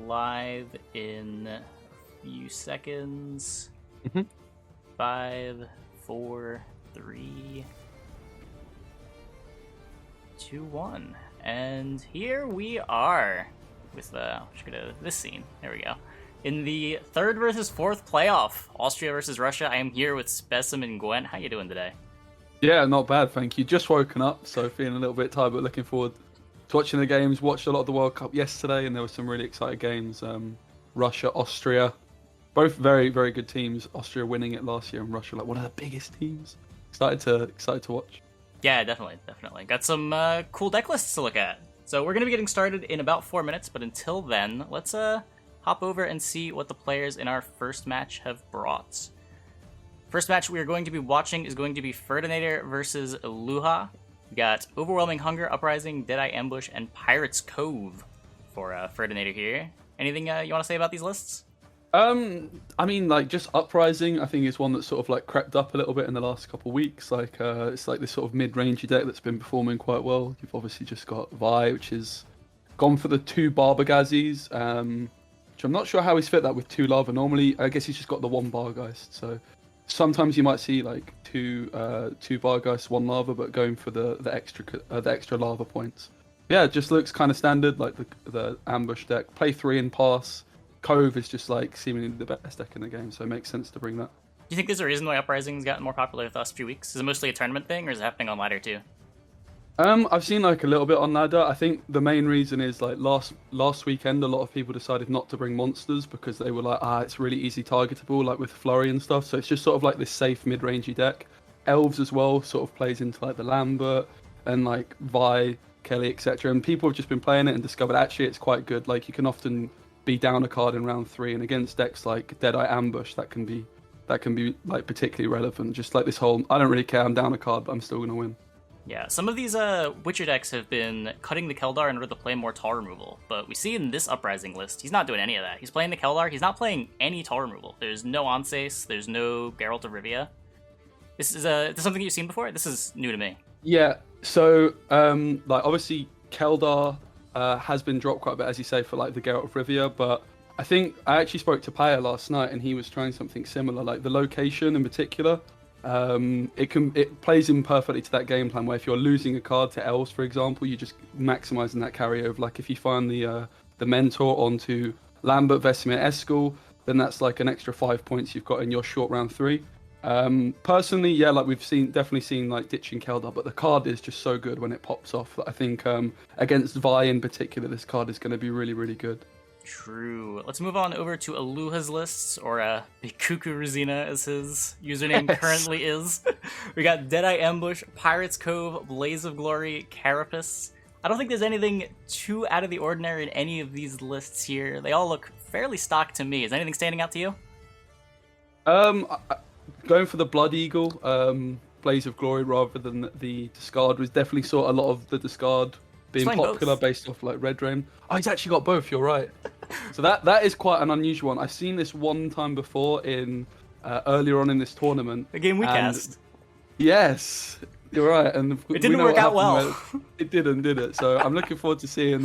live in a few seconds. Mm-hmm. 5, 4, 3, 2, 1. And here we are with should go to this scene. There we go. In the third versus fourth playoff, Austria versus Russia. I am here with SpecimenGwent. How you doing today? Yeah, not bad, thank you. Just woken up, so feeling a little bit tired, but looking forward to watching the games. Watched a lot of the World Cup yesterday, and there were some really exciting games. Russia, Austria, both very, very good teams. Austria winning it last year, and Russia like one of the biggest teams. Excited to watch. Yeah, definitely. Got some cool deck lists to look at. So we're gonna be getting started in about 4 minutes, but until then, let's hop over and see what the players in our first match have brought. First match we are going to be watching is going to be Ferdinator versus Luha. We got Overwhelming Hunger, Uprising, Deadeye Ambush, and Pirate's Cove for Ferdinator here. Anything you want to say about these lists? I mean, like, just Uprising, I think is one that's sort of like crept up a little bit in the last couple of weeks. Like, it's like this sort of mid-rangey deck that's been performing quite well. You've obviously just got Vi, which is gone for the 2 Barbagazis, which I'm not sure how he's fit that with 2 lava. Normally, I guess he's just got the 1 Bargeist. So sometimes you might see like 2 Bargeists, 1 lava, but going for the extra lava points. Yeah, it just looks kind of standard, like the ambush deck. Play 3 and pass. Cove is just like seemingly the best deck in the game, so it makes sense to bring that. Do you think there's a reason why Uprising's gotten more popular the last few weeks? Is it mostly a tournament thing, or is it happening on ladder too? I've seen like a little bit on ladder. I think the main reason is like last weekend, a lot of people decided not to bring monsters because they were like, it's really easy targetable, like with flurry and stuff. So it's just sort of like this safe mid-rangey deck. Elves as well sort of plays into like the Lambert and like Vi, Kelly, etc. And people have just been playing it and discovered actually it's quite good. Like you can often be down a card in round 3, and against decks like Deadeye Ambush, that can be like particularly relevant. Just like this whole, I don't really care, I'm down a card, but I'm still gonna win. Yeah, some of these Witcher decks have been cutting the Keldar in order to play more tar removal, but we see in this Uprising list, he's not doing any of that. He's playing the Keldar, he's not playing any tar removal. There's no Onsace, there's no Geralt of Rivia. This is something you've seen before? This is new to me. Yeah, so like obviously Keldar has been dropped quite a bit, as you say, for like the Geralt of Rivia, but I think I actually spoke to Paya last night and he was trying something similar, like the location in particular. It plays in perfectly to that game plan where if you're losing a card to elves, for example, you're just maximizing that carryover. Like if you find the mentor onto Lambert, Vesemir, Eskel, then that's like an extra 5 points you've got in your short round 3. Personally, yeah, like we've definitely seen like ditching Keldar, but the card is just so good when it pops off. I think against Vi in particular, this card is going to be really, really good. True. Let's move on over to Aluha's lists, or BigKukuRUzina as his username currently is. We got Deadeye Ambush, Pirate's Cove, Blaze of Glory, Carapace. I don't think there's anything too out of the ordinary in any of these lists here. They all look fairly stock to me. Is anything standing out to you? Going for the Blood Eagle, Blaze of Glory rather than the discard, was definitely saw a lot of the discard being popular based off like Red Drain. Oh, he's actually got both, you're right. So that is quite an unusual one. I've seen this one time before in earlier on in this tournament. The game we cast. Yes, you're right. And it didn't work out well. It didn't, did it? So I'm looking forward to seeing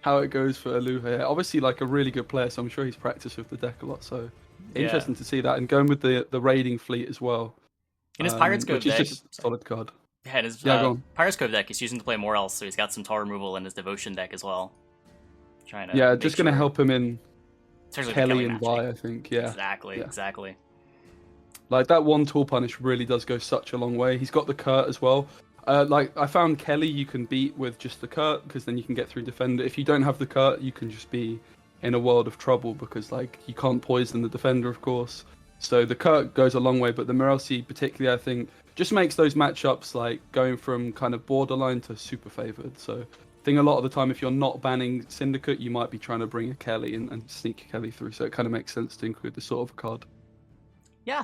how it goes for Aluha. Obviously like a really good player, so I'm sure he's practiced with the deck a lot. So interesting to see that, and going with the raiding fleet as well. In his Pirate's Cove deck, which is just a solid card. Yeah, in his Pirate's Cove deck, he's using to play more else, so he's got some tar removal in his Devotion deck as well. Just gonna help him in Kelly and Vi, I think. Yeah, exactly. Like that 1 tool punish really does go such a long way. He's got the Kurt as well. Like I found Kelly you can beat with just the Kurt because then you can get through Defender. If you don't have the Kurt, you can just be in a world of trouble because like you can't poison the Defender, of course. So the Kurt goes a long way, but the Morelsi particularly, I think, just makes those matchups like going from kind of borderline to super favored. So I think a lot of the time if you're not banning Syndicate, you might be trying to bring a Kelly and sneak a Kelly through. So it kind of makes sense to include this sort of card. Yeah,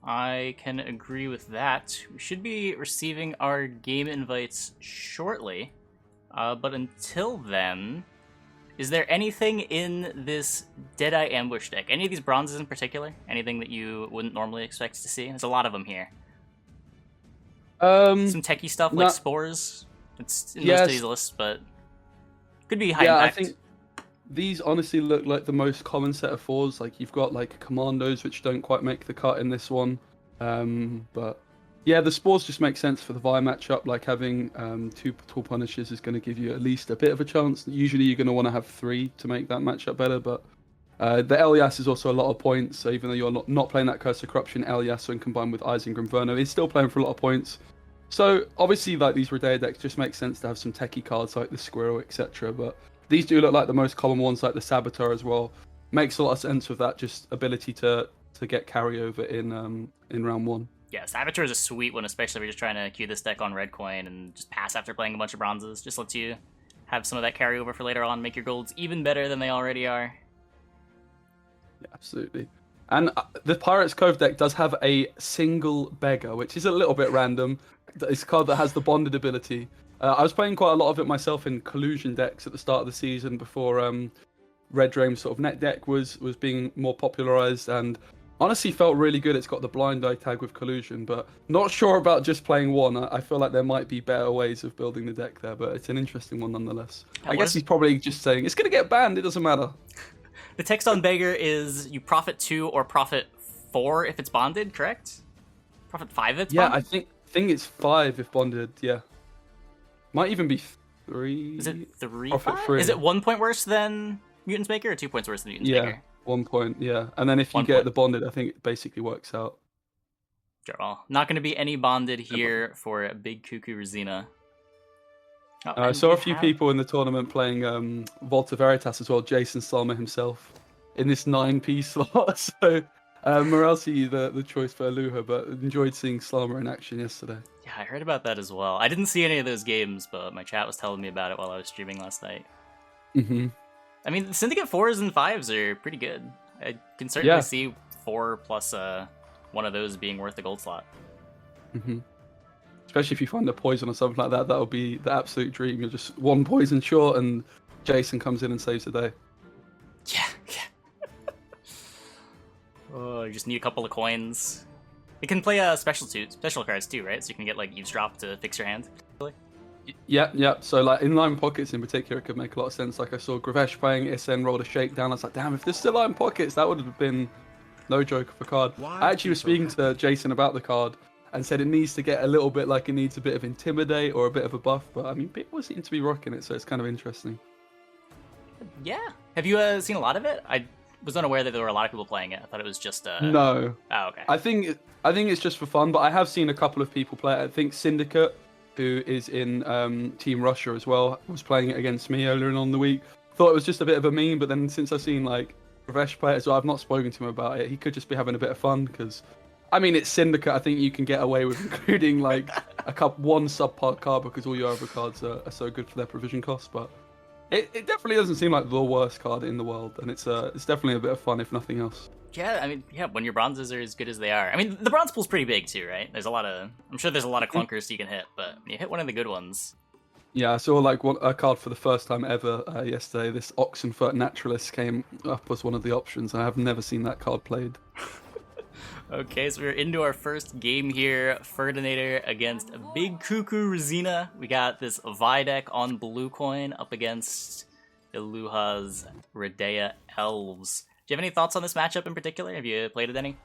I can agree with that. We should be receiving our game invites shortly. But until then, is there anything in this Deadeye Ambush deck? Any of these bronzes in particular? Anything that you wouldn't normally expect to see? There's a lot of them here. Some techie stuff like Spores. It's in most of these lists, but could be high impact. these honestly look like the most common set of fours. Like you've got like commandos, which don't quite make the cut in this one. But yeah, the spores just make sense for the Vi matchup. Like having two Tool Punishers is going to give you at least a bit of a chance. Usually you're going to want to have three to make that matchup better, but the Elias is also a lot of points. So even though you're not playing that Curse of Corruption, Elias when combined with Isengrim Verno is still playing for a lot of points. So obviously like these Redea decks just make sense to have some techie cards like the Squirrel, etc. But these do look like the most common ones, like the Saboteur as well. Makes a lot of sense with that just ability to get carryover in round one. Yeah, Saboteur is a sweet one, especially if you're just trying to queue this deck on red coin and just pass after playing a bunch of bronzes. Just lets you have some of that carryover for later on, make your golds even better than they already are. Yeah, absolutely. And the Pirates Cove deck does have a single beggar, which is a little bit random. It's a card that has the bonded ability. I was playing quite a lot of it myself in collusion decks at the start of the season before Red Drame's sort of net deck was being more popularized, and honestly felt really good. It's got the blind eye tag with collusion, but not sure about just playing one. I feel like there might be better ways of building the deck there, but it's an interesting one nonetheless. I guess he's probably just saying it's going to get banned, it doesn't matter. The text on Beggar is you profit 2 or profit 4 if it's bonded, correct? Profit 5 if it's bonded? Yeah, I think it's 5 if bonded, yeah. Might even be 3. Is it 3? Profit 3. Is it 1 point worse than Mutant's Baker or 2 points worse than Mutant's Baker? Yeah, 1 point, yeah. And then if you get the bonded, I think it basically works out. Sure, well, not going to be any bonded here for BigKukuRUzina. I saw a few people in the tournament playing Volta Veritas as well, Jason Slummer himself, in this 9-piece slot. So, Morality the choice for Aluha, but enjoyed seeing Slummer in action yesterday. Yeah, I heard about that as well. I didn't see any of those games, but my chat was telling me about it while I was streaming last night. Mm-hmm. I mean, Syndicate 4s and 5s are pretty good. I can certainly see 4 plus one of those being worth the gold slot. Mm-hmm. Especially if you find a poison or something like that, that would be the absolute dream. You're just one poison short and Jason comes in and saves the day. Yeah. Oh, you just need a couple of coins. You can play special cards too, right? So you can get like Eavesdrop to fix your hand. Yeah. So like inline pockets in particular could make a lot of sense. Like I saw Gravesh playing Isen rolled a shakedown. I was like, damn, if there's still line pockets, that would have been no joke of a card. I actually was speaking to Jason about the card and said it needs to get a little bit like it needs a bit of Intimidate or a bit of a buff. But I mean, people seem to be rocking it, so it's kind of interesting. Yeah. Have you seen a lot of it? I was unaware that there were a lot of people playing it. I thought it was just No. Oh, okay. I think it's just for fun, but I have seen a couple of people play it. I think Syndicate, who is in Team Russia as well, was playing it against me earlier on the week. Thought it was just a bit of a meme, but then since I've seen like Ravesh play it as well, I've not spoken to him about it. He could just be having a bit of fun because, I mean, it's Syndicate. I think you can get away with including like one subpar card because all your other cards are so good for their provision costs. But it definitely doesn't seem like the worst card in the world, and it's definitely a bit of fun if nothing else. Yeah, I mean, when your bronzes are as good as they are. I mean, the bronze pool's pretty big too, right? I'm sure there's a lot of clunkers you can hit, but when you hit one of the good ones. Yeah, I saw like a card for the first time ever yesterday. This Oxenfurt Naturalist came up as one of the options, and I have never seen that card played. Okay, so we're into our first game here. Ferdinator against BigKukuRUzina. We got this Vi deck on blue coin up against Iluha's Redea Elves. Do you have any thoughts on this matchup in particular? Have you played it any?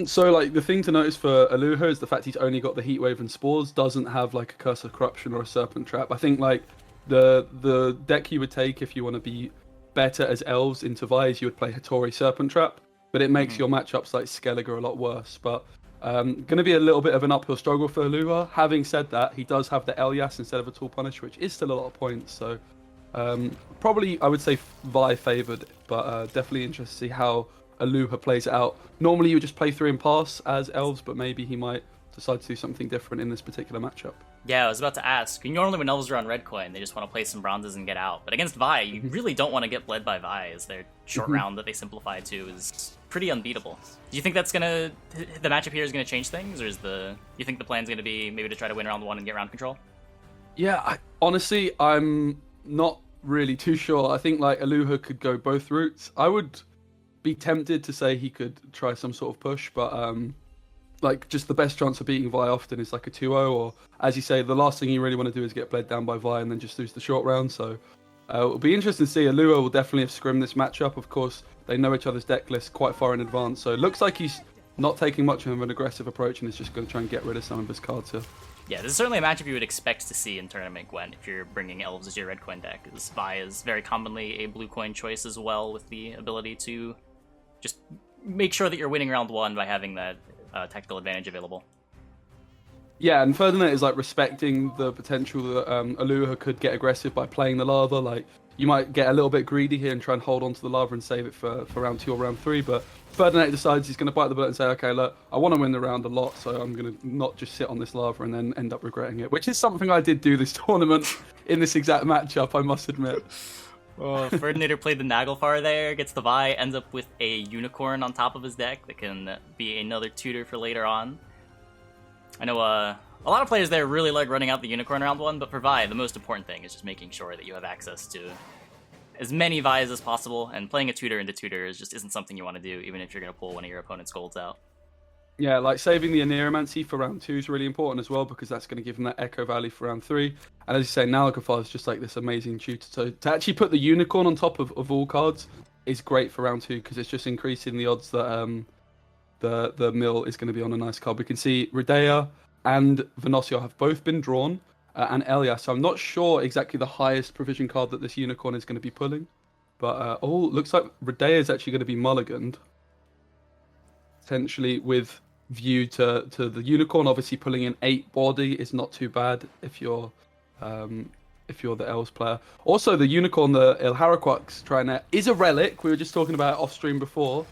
So like the thing to notice for Aluha is the fact he's only got the Heatwave and Spores, doesn't have like a Curse of Corruption or a Serpent Trap. I think like the deck you would take if you want to be better as elves into Vi is you would play Hattori Serpent Trap, but it makes your matchups like Skellige a lot worse. But going to be a little bit of an uphill struggle for Aluha. Having said that, he does have the Elias instead of a Tool Punish, which is still a lot of points. So probably I would say Vi favoured, but definitely interested to see how Aluha plays it out. Normally you would just play through and pass as elves, but maybe he might decide to do something different in this particular matchup. Yeah, I was about to ask. Normally when elves are on red coin, they just want to play some bronzes and get out. But against Vi, you really don't want to get bled by Vi, as their short round that they simplify to is pretty unbeatable. Do you think the matchup here is gonna change things, or you think the plan's gonna be maybe to try to win round 1 and get round control? Yeah, honestly, I'm not really too sure. I think like Aluha could go both routes. I would be tempted to say he could try some sort of push, but like just the best chance of beating Vi often is like a 2-0, or as you say, the last thing you really want to do is get bled down by Vi and then just lose the short round. So It'll be interesting to see. Alua will definitely have scrimmed this matchup. Of course, they know each other's deck list quite far in advance, so it looks like he's not taking much of an aggressive approach and is just going to try and get rid of some of his cards here. Yeah, this is certainly a matchup you would expect to see in Tournament Gwent if you're bringing Elves as your red coin deck. As Vi is very commonly a blue coin choice as well, with the ability to just make sure that you're winning round one by having that tactical advantage available. Yeah, and Ferdinator is like respecting the potential that Alua could get aggressive by playing the lava. Like, you might get a little bit greedy here and try and hold on to the lava and save it for round 2 or round 3, but Ferdinator decides he's going to bite the bullet and say, okay, look, I want to win the round a lot, so I'm going to not just sit on this lava and then end up regretting it, which is something I did do this tournament in this exact matchup, I must admit. Oh, Ferdinator played the Naglfar there, gets the Vi, ends up with a unicorn on top of his deck that can be another tutor for later on. I know a lot of players there really like running out the unicorn round 1, but for Vi, the most important thing is just making sure that you have access to as many Vi's as possible, and playing a tutor into tutor just isn't something you want to do, even if you're going to pull one of your opponent's golds out. Yeah, like saving the Aneromancy for round 2 is really important as well, because that's going to give them that Echo Valley for round 3. And as you say, Naglfar is just like this amazing tutor. So to actually put the unicorn on top of all cards is great for round 2, because it's just increasing the odds that the mill is going to be on a nice card. We can see Redea and Venosio have both been drawn, and Elias. So I'm not sure exactly the highest provision card that this unicorn is going to be pulling. But looks like Redea is actually going to be mulliganed. Potentially with view to the unicorn. Obviously pulling in 8 body is not too bad if you're the Elves player. Also, the unicorn, the Ilharaquax Triner, is a relic. We were just talking about it off stream before.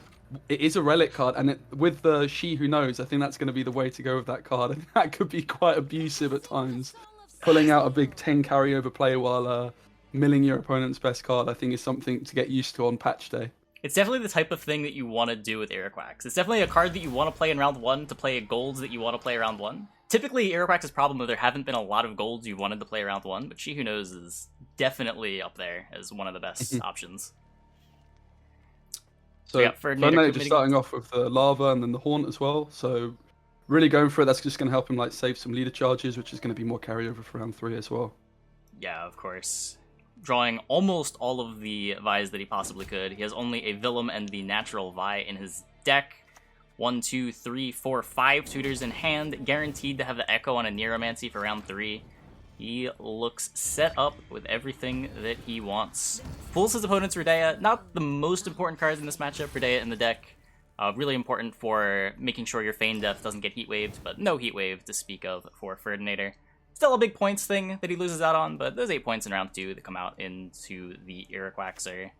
It is a relic card, and with the She Who Knows, I think that's going to be the way to go with that card. And that could be quite abusive at times. Pulling out a big 10 carryover play while milling your opponent's best card, I think, is something to get used to on patch day. It's definitely the type of thing that you want to do with Arequax. It's definitely a card that you want to play in round 1 to play golds that you want to play round 1. Typically, Arequax's problem is there haven't been a lot of golds you wanted to play round 1, but She Who Knows is definitely up there as one of the best options. So yeah, Ferdinator just starting off with the lava and then the haunt as well. So really going for it. That's just going to help him like save some leader charges, which is going to be more carryover for round 3 as well. Yeah, of course. Drawing almost all of the Vi's that he possibly could. He has only a Willem and the natural Vi in his deck. 1, 2, 3, 4, 5 tutors in hand, guaranteed to have the Echo on a Neuromancy for round 3. He looks set up with everything that he wants. Pulls his opponent's Redea. Not the most important cards in this matchup, Redea in the deck. Really important for making sure your Feign Death doesn't get Heat Waved, but no Heat Wave to speak of for Ferdinator. Still a big points thing that he loses out on, but those 8 points in round 2 that come out into the Arequax are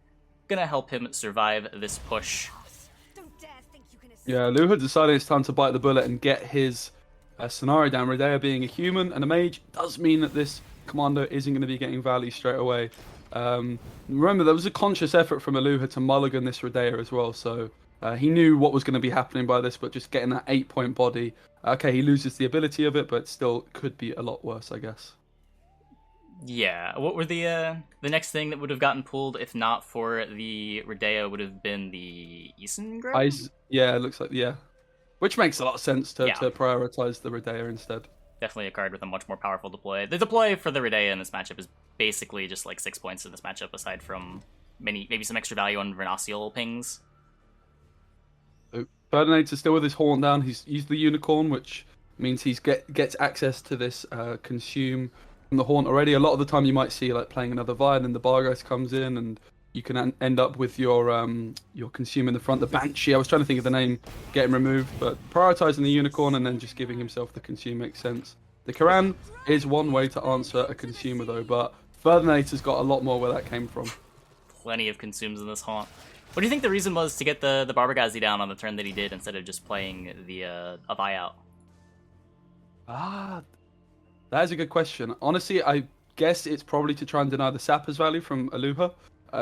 gonna help him survive this push. Yeah, Luha decided it's time to bite the bullet and get his scenario down. Redea being a human and a mage does mean that this commander isn't going to be getting value straight away. Remember, there was a conscious effort from Aluha to mulligan this Redea as well, so he knew what was going to be happening by this, but just getting that 8-point body. Okay, he loses the ability of it, but still could be a lot worse, I guess. Yeah, what were the next thing that would have gotten pulled if not for the Redea would have been the Isengrim? Yeah, it looks like, yeah. Which makes a lot of sense to prioritize the Redea instead. Definitely a card with a much more powerful deploy. The deploy for the Redea in this matchup is basically just like 6 points in this matchup, aside from maybe some extra value on Vernocial pings. So Ferdinator's still with his horn down. He's used the unicorn, which means he gets access to this consume from the haunt already. A lot of the time you might see like playing another Vi, and then the Bargeist comes in, and you can end up with your consume in the front. The Banshee, I was trying to think of the name, getting removed, but prioritizing the unicorn and then just giving himself the consume makes sense. The Kiran is one way to answer a consumer though, but Ferdinator's got a lot more where that came from. Plenty of consumes in this haunt. What do you think the reason was to get the Barbergazi down on the turn that he did instead of just playing the a Vi out? That is a good question. Honestly, I guess it's probably to try and deny the Sapper's value from Aluha.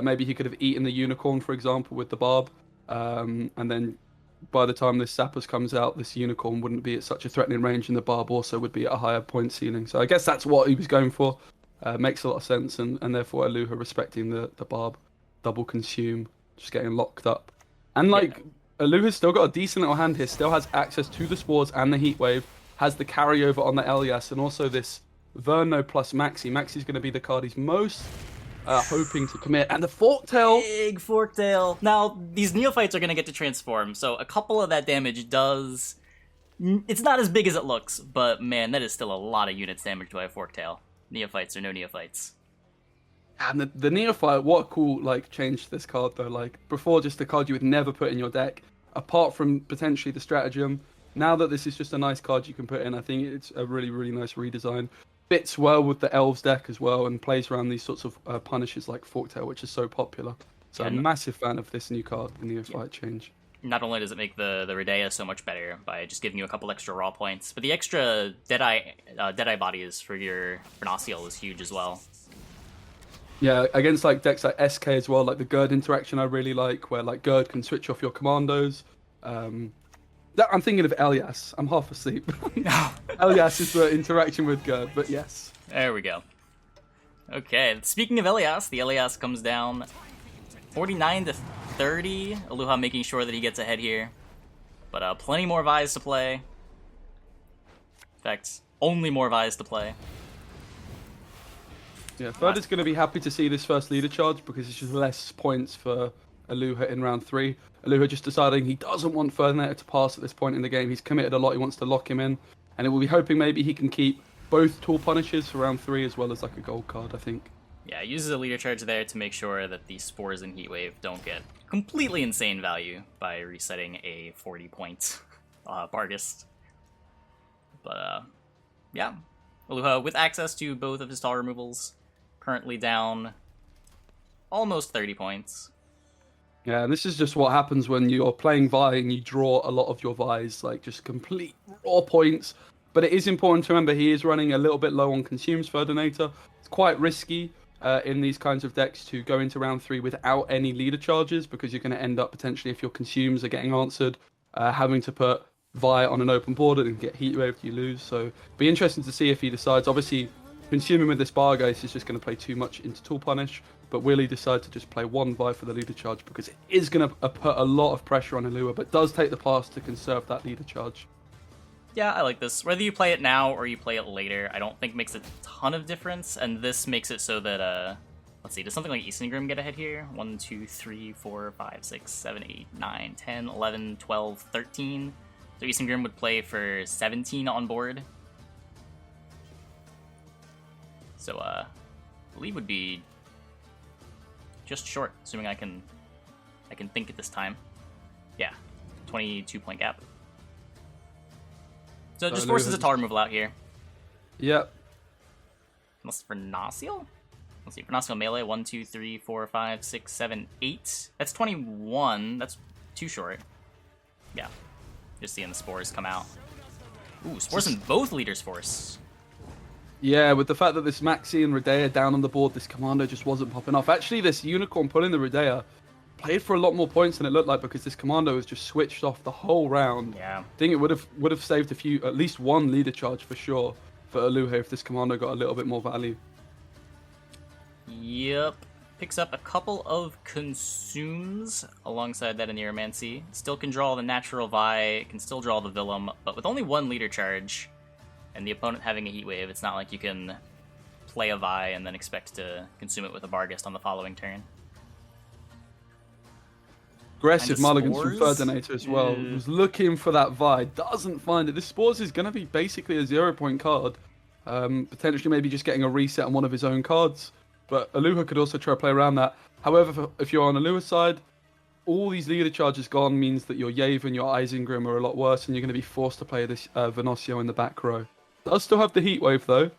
Maybe he could have eaten the unicorn, for example, with the Barb. And then by the time this Sapper's comes out, this unicorn wouldn't be at such a threatening range, and the Barb also would be at a higher point ceiling. So I guess that's what he was going for. Makes a lot of sense, and therefore Aluha respecting the Barb. Double consume, just getting locked up. And Aluha's still got a decent little hand here, still has access to the Spores and the Heat Wave, has the carryover on the Elias, and also this Verno plus Maxi. Maxi's going to be the card he's most hoping to commit. And the Forktail! Big Forktail. Now, these neophytes are going to get to transform, so a couple of that damage does... It's not as big as it looks, but man, that is still a lot of units damaged by a Forktail. Neophytes or no neophytes. And the Neophyte, what a cool change to this card though. Like before, just a card you would never put in your deck, apart from potentially the stratagem. Now that this is just a nice card you can put in, I think it's a really, really nice redesign. Fits well with the Elves deck as well, and plays around these sorts of punishes like Forktail, which is so popular. So I'm a massive fan of this new card, the Neophyte change. Not only does it make the Redea so much better by just giving you a couple extra raw points, but the extra Deadeye bodies for your Vernaciel is huge as well. Yeah, against decks like SK as well, like the Gerd interaction I really like, where Gerd can switch off your commandos. I'm thinking of Elias. I'm half asleep. Elias is the interaction with Gerd, but yes. There we go. Okay, speaking of Elias, the Elias comes down 49 to 30. Aluha making sure that he gets ahead here. But plenty more Vies to play. In fact, only more Vies to play. Yeah, Third is going to be happy to see this first leader charge because it's just less points for Aluha in round 3. Aluha just deciding he doesn't want Ferdinator to pass at this point in the game. He's committed a lot. He wants to lock him in. And it will be hoping maybe he can keep both Tool Punishes for round 3 as well as a gold card, I think. Yeah, uses a leader charge there to make sure that the Spores and Heatwave don't get completely insane value by resetting a 40-point Barghest. But, yeah. Aluha, with access to both of his tall removals, currently down almost 30 points. Yeah, and this is just what happens when you're playing Vi and you draw a lot of your Vies, just complete raw points. But it is important to remember he is running a little bit low on consumes Ferdinator. It's quite risky in these kinds of decks to go into round 3 without any leader charges, because you're going to end up potentially, if your consumes are getting answered, having to put Vi on an open board and get Heatwave, you lose. So be interesting to see if he decides. Obviously, consuming with this Barghest is just going to play too much into Tool Punish, but will he decide to just play one Vi for the leader charge, because it is going to put a lot of pressure on Aluha, but does take the pass to conserve that leader charge. Yeah, I like this. Whether you play it now or you play it later, I don't think makes a ton of difference, and this makes it so that, let's see, does something like Isengrim get ahead here? 1, 2, 3, 4, 5, 6, 7, 8, 9, 10, 11, 12, 13. So Isengrim would play for 17 on board. So, I believe would be just short, assuming I can think at this time. Yeah, 22-point gap. So it just forces a tall removal out here. Yep. Unless for Vernaciel? Let's see, Vernaciel melee, 1, 2, 3, 4, 5, 6, 7, 8. That's 21. That's too short. Yeah. Just seeing the Spores come out. Ooh, Spores in both leaders' force. Yeah, with the fact that this Maxi and Redea down on the board, this Commando just wasn't popping off. Actually, this Unicorn pulling the Redea played for a lot more points than it looked like, because this Commando was just switched off the whole round. Yeah. I think it would have saved at least one leader charge for sure for Aluha if this Commando got a little bit more value. Yep. Picks up a couple of consumes alongside that in Neuromancy. Still can draw the natural Vi, can still draw the Villum, but with only one leader charge and the opponent having a Heatwave, it's not like you can play a Vi and then expect to consume it with a Barghest on the following turn. Aggressive mulligans from Ferdinator as well. Was looking for that Vi, doesn't find it. This Spores is going to be basically a 0-point card. Potentially maybe just getting a reset on one of his own cards. But Aluha could also try to play around that. However, if you're on Aluha's side, all these leader charges gone means that your Yave and your Isengrim are a lot worse, and you're going to be forced to play this Vernaciel in the back row. Does still have the Heatwave though,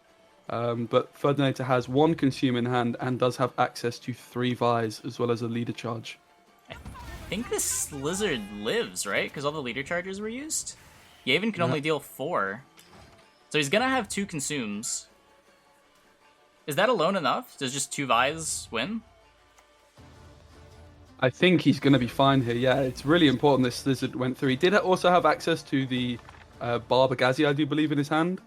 but Ferdinator has one consume in hand and does have access to 3 Vies as well as a leader charge. I think this Lizard lives, right? Because all the leader charges were used? Yavin can only deal 4. So he's going to have 2 consumes. Is that alone enough? Does just 2 Vies win? I think he's going to be fine here. Yeah, it's really important this Lizard went through. He did also have access to the Barbagazi, I do believe, in his hand.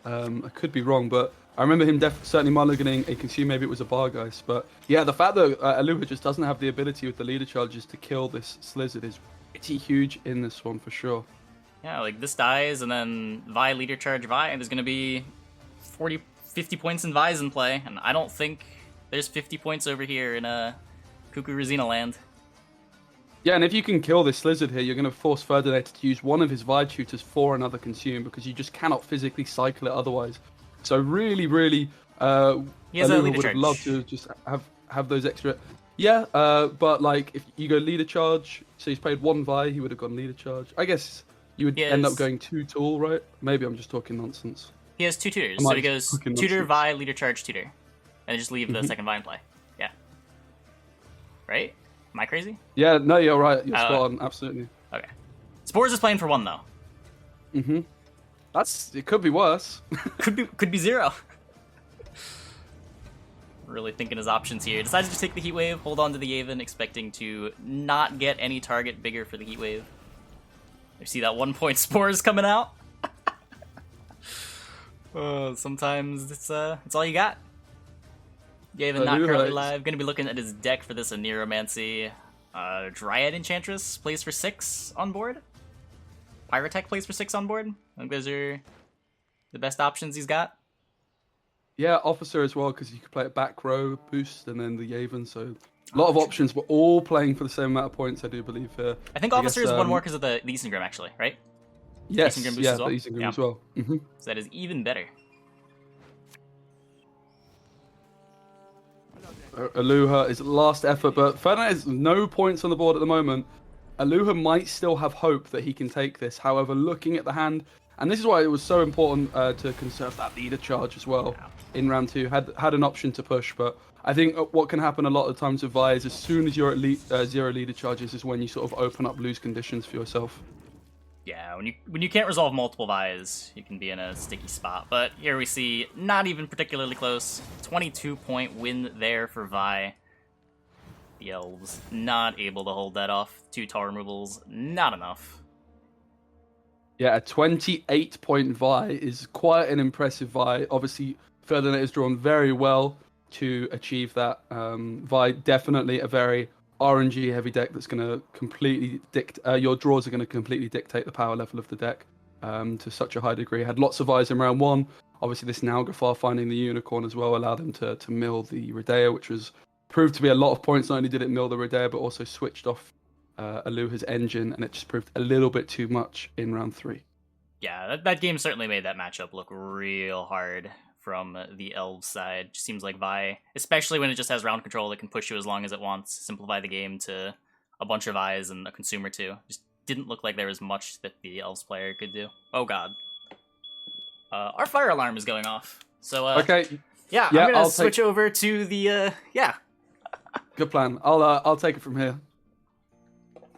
I could be wrong, but I remember him certainly mulliganing a consume. Maybe it was a Barghest. But yeah, the fact that Aluha just doesn't have the ability with the leader charges to kill this Slizzard is pretty huge in this one for sure. Yeah, like this dies, and then Vi leader charge Vi, and there's going to be 40, 50 points in Vi's in play, and I don't think There's 50 points over here in BigKukuRUzina land. Yeah, and if you can kill this lizard here, you're going to force Ferdinator to use one of his Vibe Tutors for another consume, because you just cannot physically cycle it otherwise. So really, He has a Aluha leader would have charge. loved to just have those extra... Yeah, but like if you go leader charge, so he's played one Vi, he would have gone leader charge. I guess you would end up going 2 tool, right? Maybe I'm just talking nonsense. He has 2 tutors, so he goes tutor, Vi, leader charge, tutor. And just leave the second Vi in play. Yeah. Right? Am I crazy? Yeah, no, you're right. You're spot on, absolutely. Okay. Spores is playing for 1 though. It could be worse. could be 0. Really thinking his options here. Decided to take the Heat Wave, hold on to the Yaven, expecting to not get any target bigger for the Heat Wave. You see that 1 point Spores coming out? Sometimes it's all you got. Yaven not currently live. Gonna be looking at his deck for this Neuromancy. Dryad Enchantress plays for 6 on board. Pyrotech plays for 6 on board. I think those are the best options he's got. Yeah, Officer as well, because you could play a back row boost and then the Yaven, so a lot of options. We're all playing for the same amount of points, I do believe. I think Officer is 1 more because of the Isengrim, actually, right? Yes, the Isengrim as well. So that is even better. Aluha is last effort, but Ferdinand has no points on the board at the moment. Aluha might still have hope that he can take this. However, looking at the hand, and this is why it was so important to conserve that leader charge as well in round 2. Had an option to push, but I think what can happen a lot of times with Vi is as soon as you're at 0 leader charges is when you sort of open up lose conditions for yourself. Yeah, when you can't resolve multiple Vi's, you can be in a sticky spot. But here we see not even particularly close. 22-point win there for Vi. The Elves not able to hold that off. 2 tar removals, not enough. Yeah, a 28-point Vi is quite an impressive Vi. Obviously, Ferdinator is drawn very well to achieve that. Vi definitely a very RNG heavy deck that's going to completely your draws are going to completely dictate the power level of the deck to such a high degree. Had lots of Vi's in round 1. Obviously, this Nalgafar finding the Unicorn as well allowed him to mill the Redea, which was proved to be a lot of points. Not only did it mill the Redea, but also switched off Aluha's engine, and it just proved a little bit too much in round 3. Yeah, that game certainly made that matchup look real hard from the Elves side. Just seems like Vi, especially when it just has round control that can push you as long as it wants, simplify the game to a bunch of Vi's and a consumer too. Just didn't look like there was much that the Elves player could do. Oh god. Our fire alarm is going off. So okay. Yeah, I'm gonna switch over to the Good plan. I'll take it from here.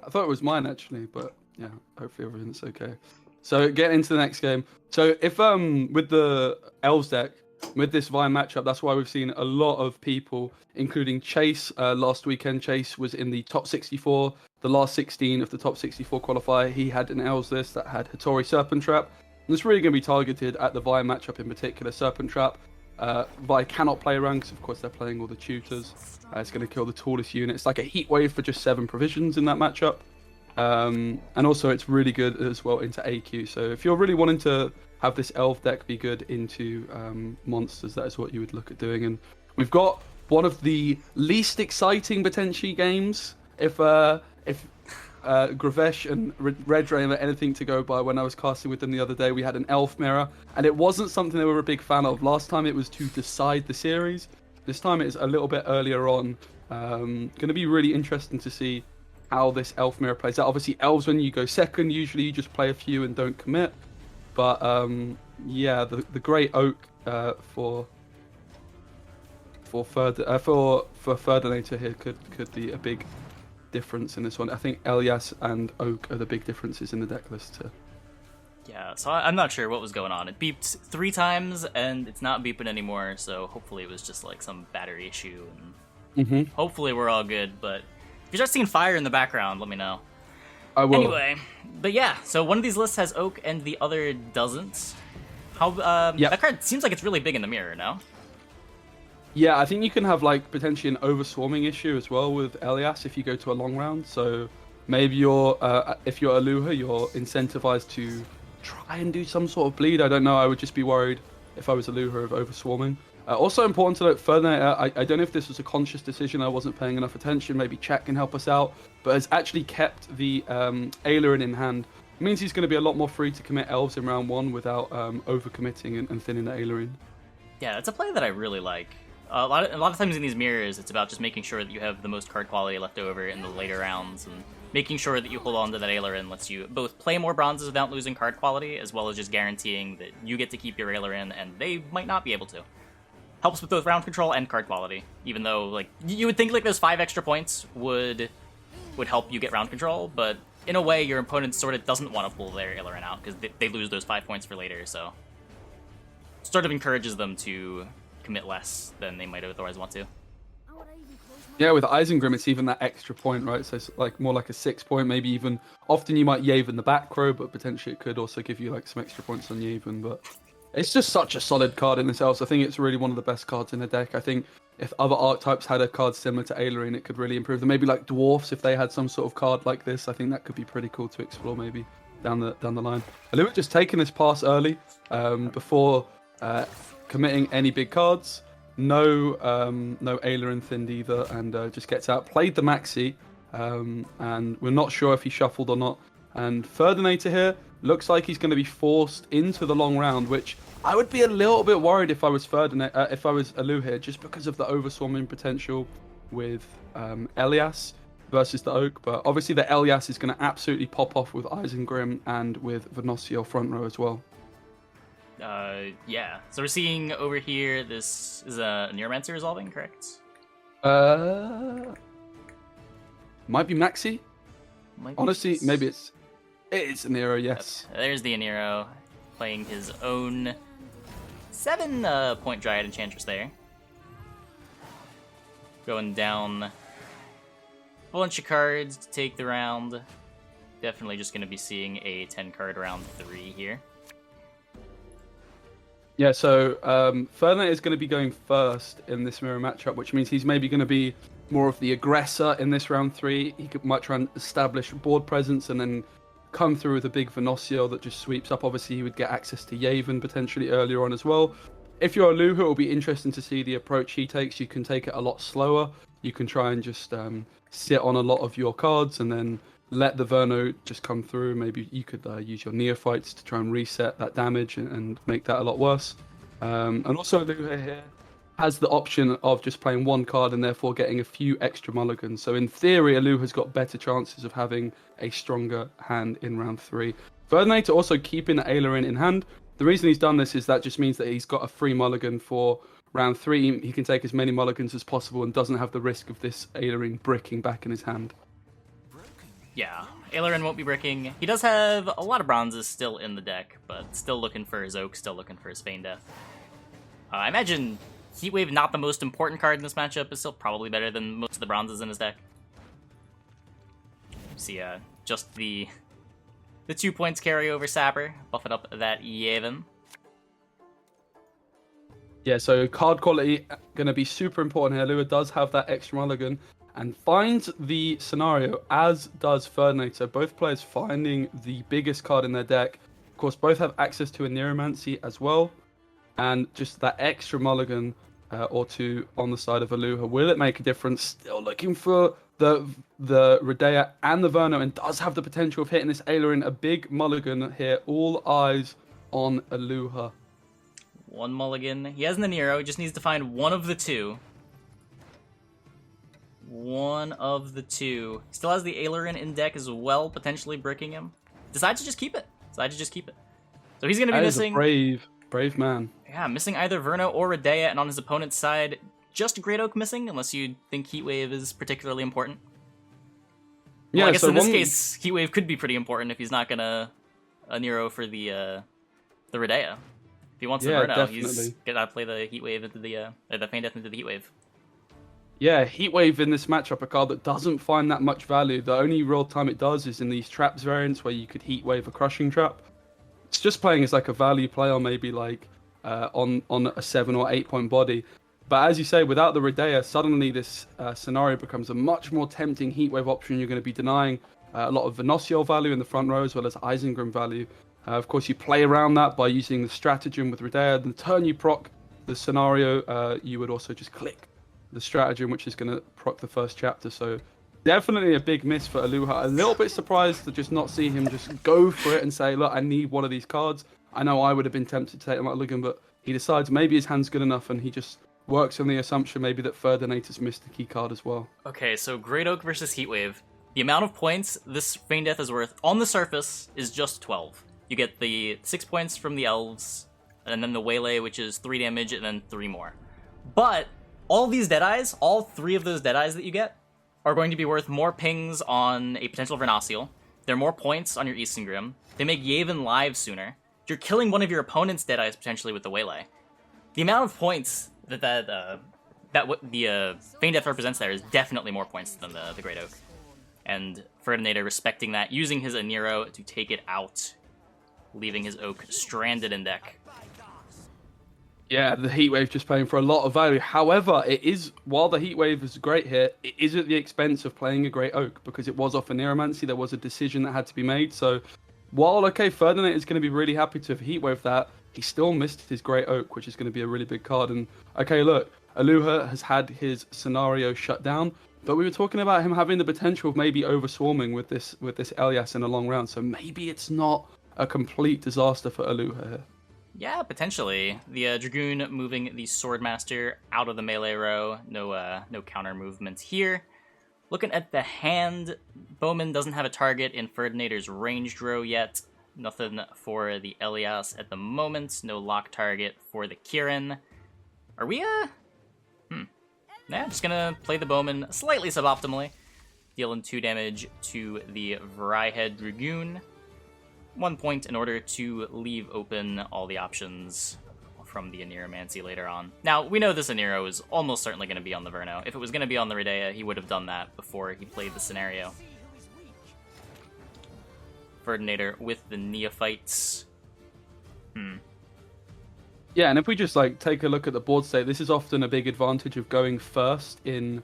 I thought it was mine actually, but yeah, hopefully everything's okay. So getting into the next game. So if with the Elves deck, with this Vi matchup, that's why we've seen a lot of people, including Chase. Last weekend, Chase was in the top 64, the last 16 of the top 64 qualifier. He had an Elves list that had Hattori Serpent Trap. And it's really going to be targeted at the Vi matchup in particular. Serpent Trap. Vi cannot play around because, of course, they're playing all the tutors. It's going to kill the tallest unit. It's like a heat wave for just 7 provisions in that matchup. And also, it's really good as well into AQ. So if you're really wanting to have this Elf deck be good into monsters, that is what you would look at doing. And we've got one of the least exciting potentially games. If Gravesh and Red Rain are anything to go by, when I was casting with them the other day, we had an Elf mirror, and it wasn't something they were a big fan of. Last time it was to decide the series. This time it is a little bit earlier on. Going to be really interesting to see how this Elf mirror plays out. Obviously, Elves, when you go second, usually you just play a few and don't commit. But yeah, the Great Oak for Ferdinator here could be a big difference in this one. I think Elias and Oak are the big differences in the deck list here. Yeah, so I'm not sure what was going on. It beeped 3 times and it's not beeping anymore, so hopefully it was just like some battery issue, and hopefully we're all good. But if you start seeing fire in the background, let me know. I will. Anyway, but yeah, so one of these lists has Oak and the other doesn't. How that card seems like it's really big in the mirror, no? Yeah, I think you can have like potentially an overswarming issue as well with Elias if you go to a long round. So maybe you're if you're Aluha, you're incentivized to try and do some sort of bleed. I don't know. I would just be worried if I was Aluha of overswarming. Also important to note, Ferdinator, I don't know if this was a conscious decision, I wasn't paying enough attention, maybe chat can help us out, but has actually kept the Aileron in hand. It means he's going to be a lot more free to commit elves in round 1 without overcommitting and thinning the Aileron. Yeah, it's a play that I really like. A lot of times in these mirrors, it's about just making sure that you have the most card quality left over in the later rounds, and making sure that you hold on to that Aileron lets you both play more bronzes without losing card quality, as well as just guaranteeing that you get to keep your Aileron, and they might not be able to. Helps with both round control and card quality, even though, like, you would think, like, those 5 extra points would help you get round control, but in a way, your opponent sort of doesn't want to pull their Aileron out, because they lose those 5 points for later, so sort of encourages them to commit less than they might otherwise want to. Yeah, with Isengrim, it's even that extra point, right? So it's like more like a 6 point, maybe even. Often you might Yaven the back row, but potentially it could also give you like some extra points on Yaven, but it's just such a solid card in itself. I think it's really one of the best cards in the deck. I think if other archetypes had a card similar to Aileron, it could really improve them. Maybe like Dwarfs, if they had some sort of card like this, I think that could be pretty cool to explore maybe down the line. Alua just taking this pass early before committing any big cards. No Aileron thinned either, and just gets out. Played the Maxi, and we're not sure if he shuffled or not. And Ferdinator here looks like he's going to be forced into the long round, which I would be a little bit worried if I was if I was Alua here, just because of the overswarming potential with Elias versus the Oak. But obviously the Elias is going to absolutely pop off with Isengrim and with Venosio front row as well. Yeah. So we're seeing over here, this is a Neuromancer resolving, correct? Might be Maxi. Honestly, maybe it's Aniro, yes. Yep. There's the Aniro playing his own 7-point Dryad Enchantress there. Going down a bunch of cards to take the round. Definitely just going to be seeing a 10-card round 3 here. Yeah, so Ferdinator is going to be going first in this mirror matchup, which means he's maybe going to be more of the aggressor in this round 3. He might try and establish board presence and then come through with a big Venosio that just sweeps up. Obviously, he would get access to Yaven potentially earlier on as well. If you're Alua, it will be interesting to see the approach he takes. You can take it a lot slower. You can try and just sit on a lot of your cards and then let the Verno just come through. Maybe you could use your Neophytes to try and reset that damage and make that a lot worse. And also Alua here has the option of just playing one card and therefore getting a few extra mulligans. So in theory, Alua has got better chances of having a stronger hand in round 3. Ferdinator also keeping Aileron in hand. The reason he's done this is that just means that he's got a free mulligan for round 3. He can take as many mulligans as possible and doesn't have the risk of this Aileron bricking back in his hand. Yeah, Aileron won't be bricking. He does have a lot of bronzes still in the deck, but still looking for his Oak, still looking for his Feign Death. I imagine Heatwave, not the most important card in this matchup, is still probably better than most of the bronzes in his deck. See, just the 2 points carry over Sapper, buffing up that Yaven. Yeah, so card quality going to be super important here. Alua does have that extra mulligan and finds the scenario, as does Ferdinator. Both players finding the biggest card in their deck. Of course, both have access to a Neuromancy as well. And just that extra mulligan or two on the side of Alua. Will it make a difference? Still looking for the Redea and the Verno, and does have the potential of hitting this Aileron. A big mulligan here. All eyes on Alua. One mulligan. He has an Nero. He just needs to find one of the two. One of the two. He still has the Aileron in deck as well, potentially bricking him. Decides to just keep it. So he's going to be missing... Brave man. Yeah, missing either Verno or Redea, and on his opponent's side, just Great Oak missing, unless you think Heatwave is particularly important. Well, yeah, I guess in this case, Heatwave could be pretty important if he's not gonna Nero for the Redea. If he wants the Verno, he's gonna play the Heatwave into the Feign Death into the Heatwave. Yeah, Heatwave in this matchup, a card that doesn't find that much value. The only real time it does is in these traps variants where you could Heatwave a Crushing Trap. It's just playing as like a value play, or maybe like on a 7 or 8 point body. But as you say, without the Redea, suddenly this scenario becomes a much more tempting Heatwave option. You're going to be denying a lot of Venosio value in the front row as well as Isengrim value. Of course, you play around that by using the stratagem with Redea. The turn you proc the scenario, you would also just click the stratagem, which is going to proc the first chapter. So definitely a big miss for Aluha. A little bit surprised to just not see him just go for it and say, look, I need one of these cards. I know I would have been tempted to take Mulligan, but he decides maybe his hand's good enough, and he just works on the assumption maybe that Ferdinator's missed the key card as well. Okay, so Great Oak versus Heatwave. The amount of points this Feign Death is worth on the surface is just 12. You get the 6 points from the elves, and then the Waylay, which is 3 damage, and then 3 more. But all these Deadeyes, all 3 of those Deadeyes that you get, are going to be worth more pings on a potential Vernacial. They're more points on your Isengrim. They make Yavin live sooner. You're killing one of your opponent's Deadeyes potentially with the Waylay. The amount of points that the Feign Death represents there is definitely more points than the Great Oak. And Ferdinator respecting that, using his Aniro to take it out, leaving his Oak stranded in deck. Yeah, the Heatwave just playing for a lot of value. However, it is, while the Heatwave is great here, it is at the expense of playing a Great Oak, because it was off a Neuromancy. There was a decision that had to be made. So while, okay, Ferdinator is going to be really happy to have Heatwave that, he still missed his Great Oak, which is going to be a really big card. And okay, look, Aluha has had his scenario shut down, but we were talking about him having the potential of maybe overswarming with this Elias in a long round. So maybe it's not a complete disaster for Aluha here. Yeah, potentially. The Dragoon moving the Swordmaster out of the melee row. No counter movement here. Looking at the hand, Bowman doesn't have a target in Ferdinator's ranged row yet. Nothing for the Elias at the moment. No lock target for the Kieran. Are we, Yeah, just gonna play the Bowman slightly suboptimally. Dealing 2 damage to the Vryhead Dragoon. 1 point in order to leave open all the options from the Aniromancy later on. Now, we know this Aniro is almost certainly going to be on the Verno. If it was going to be on the Redea, he would have done that before he played the scenario. Ferdinator with the Neophytes. Yeah, and if we just take a look at the board state, this is often a big advantage of going first in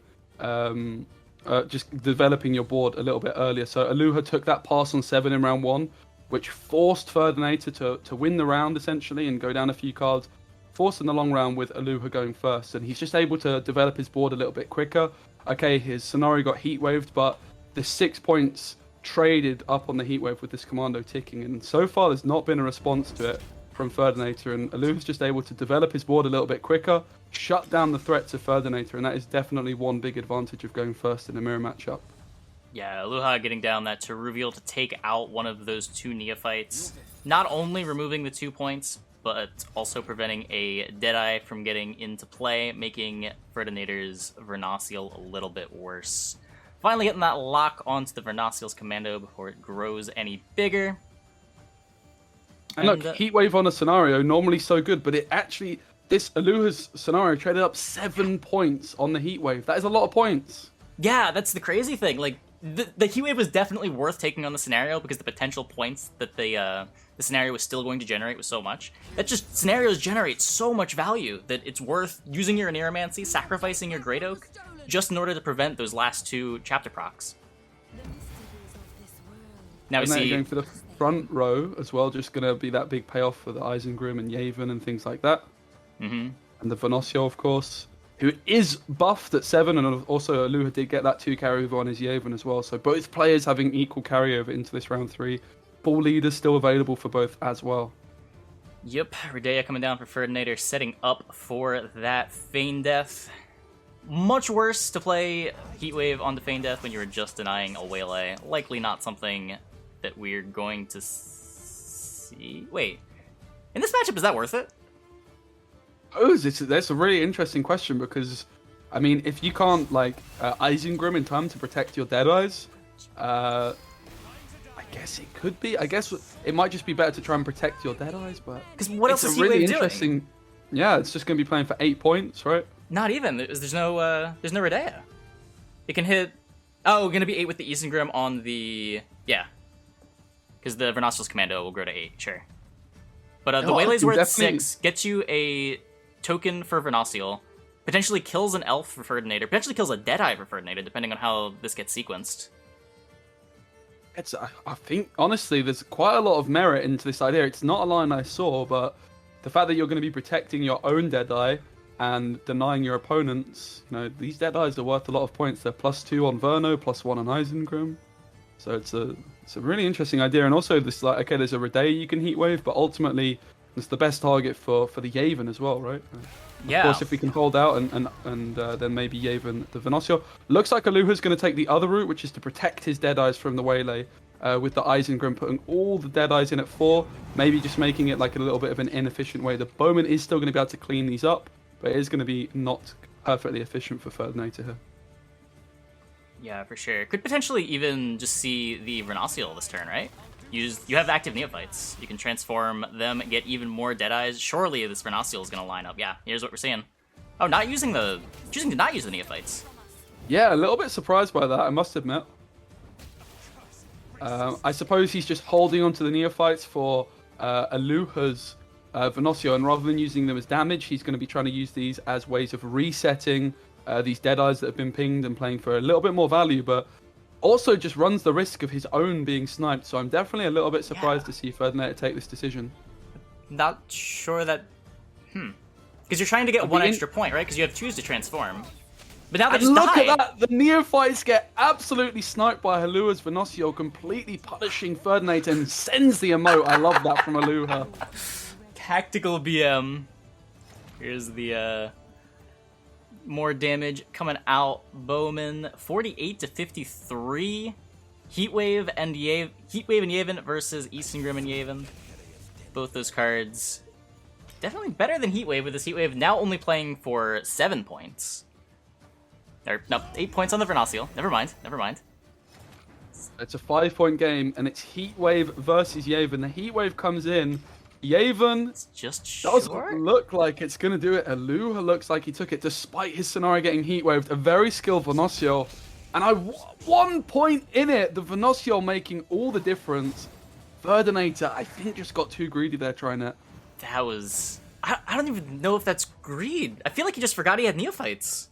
just developing your board a little bit earlier. So Aluha took that pass on 7 in round 1, which forced Ferdinator to win the round, essentially, and go down a few cards, forcing the long round with Aluha going first. And he's just able to develop his board a little bit quicker. Okay, his scenario got heat-waved, but the 6 points traded up on the heat-wave with this commando ticking. And so far, there's not been a response to it from Ferdinator. And Aluha's just able to develop his board a little bit quicker, shut down the threats of Ferdinator, and that is definitely one big advantage of going first in a mirror matchup. Yeah, Aluha getting down that to reveal to take out one of those 2 Neophytes. Not only removing the 2 points, but also preventing a Deadeye from getting into play, making Ferdinator's Vernacial a little bit worse. Finally getting that lock onto the Vernacial's commando before it grows any bigger. And look, Heatwave on a scenario, normally so good, but it actually, this Aluha's scenario traded up 7 points on the Heatwave. That is a lot of points. Yeah, that's the crazy thing. Like, the Heatwave was definitely worth taking on the scenario because the potential points that the scenario was still going to generate was so much. That just, scenarios generate so much value that it's worth using your Aniromancy, sacrificing your Great Oak, just in order to prevent those last 2 chapter procs. Now we see... going for the front row as well, just going to be that big payoff for the Isengrim and Yavin and things like that. Mm-hmm. And the Vernacial, of course, who is buffed at 7, and also Aluha did get that 2 carryover on his Yavin as well. So both players having equal carryover into this round 3. Ball leaders still available for both as well. Yep, Redea coming down for Ferdinator, setting up for that Feign Death. Much worse to play Heatwave on the Feign Death when you were just denying a Waylay. Likely not something that we're going to see. Wait, in this matchup, is that worth it? Oh, that's a really interesting question, because, I mean, if you can't, Isengrim in time to protect your Deadeyes, I guess it could be. I guess it might just be better to try and protect your Deadeyes, but... Because what else is really Heatwave interesting doing? Yeah, it's just going to be playing for 8 points, right? Not even. There's no Redea. It can hit... Oh, going to be 8 with the Isengrim on the... Yeah. Because the Vernacial's commando will grow to 8, sure. But the Waylay's worth definitely... 6, gets you a token for Vernacial, potentially kills an elf for Ferdinator, potentially kills a Deadeye for Ferdinator, depending on how this gets sequenced. I think, honestly, there's quite a lot of merit into this idea. It's not a line I saw, but the fact that you're going to be protecting your own Deadeye and denying your opponents, these Deadeyes are worth a lot of points. They're +2 on Verno, +1 on Isengrim. So it's a really interesting idea. And also this, like, okay, there's a Redea you can Heatwave, but ultimately it's the best target for the Yaven as well, right? Yeah. Of course, if we can hold out and then maybe Yaven the Venosio. Looks like Aluha's going to take the other route, which is to protect his Deadeyes from the Waylay. With the Isengrim putting all the Deadeyes in at 4, maybe just making it like a little bit of an inefficient way. The Bowman is still going to be able to clean these up, but it is going to be not perfectly efficient for Ferdinator here. Yeah, for sure. Could potentially even just see the Venosio this turn, right? You have active Neophytes. You can transform them, get even more Deadeyes. Surely this Venosio is going to line up. Yeah, here's what we're seeing. Oh, choosing to not use the Neophytes. Yeah, a little bit surprised by that, I must admit. I suppose he's just holding onto the Neophytes for Aluha's Venosio, and rather than using them as damage, he's going to be trying to use these as ways of resetting these Deadeyes that have been pinged and playing for a little bit more value, but also just runs the risk of his own being sniped. So I'm definitely a little bit surprised to see Ferdinator take this decision. Not sure that... Because you're trying to get one extra point, right? Because you have 2s to transform. But now they just look died. at that! The Neophytes get absolutely sniped by Aluha's Venosio, completely punishing Ferdinator, and sends the emote. I love that from Aluha. Tactical BM. Here's the more damage coming out. Bowman, 48 to 53. Heatwave and Yaven versus Isengrim and Yaven. Both those cards definitely better than Heatwave, with this Heatwave now only playing for 7 points. No, 8 points on the Venosio. Never mind. It's a 5-point game, and it's Heatwave versus Yaven. The Heatwave comes in. Yaven doesn't look like it's going to do it. Aluha looks like he took it, despite his scenario getting Heatwaved. A very skilled Venosio. And 1 point in it. The Venosio making all the difference. Ferdinator, I think, just got too greedy there trying it. That was... I don't even know if that's greed. I feel like he just forgot he had Neophytes.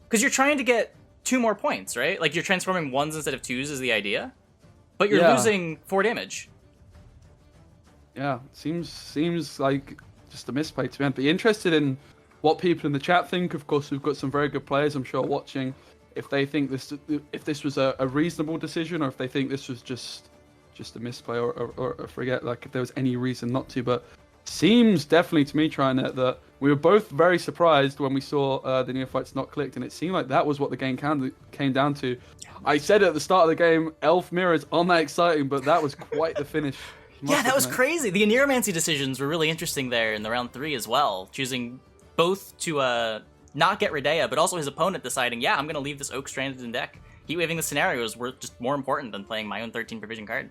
Because you're trying to get 2 more points, right? Like, you're transforming 1s instead of 2s is the idea. But you're losing 4 damage. Yeah, seems like just a misplay to me. I'd be interested in what people in the chat think. Of course, we've got some very good players, I'm sure, watching. If they think this was a reasonable decision, or if they think this was just a misplay, or forget, like, if there was any reason not to. But seems definitely to me, trying that we were both very surprised when we saw the Neophytes not clicked, and it seemed like that was what the game came down to. I said at the start of the game, Elf Mirrors aren't that exciting, but that was quite the finish. Yeah, that was crazy. The Aneromancy decisions were really interesting there in the round 3 as well, choosing both to not get Redea, but also his opponent deciding, yeah, I'm going to leave this Oak stranded in deck. Heatwaving the scenarios were just more important than playing my own 13 provision card.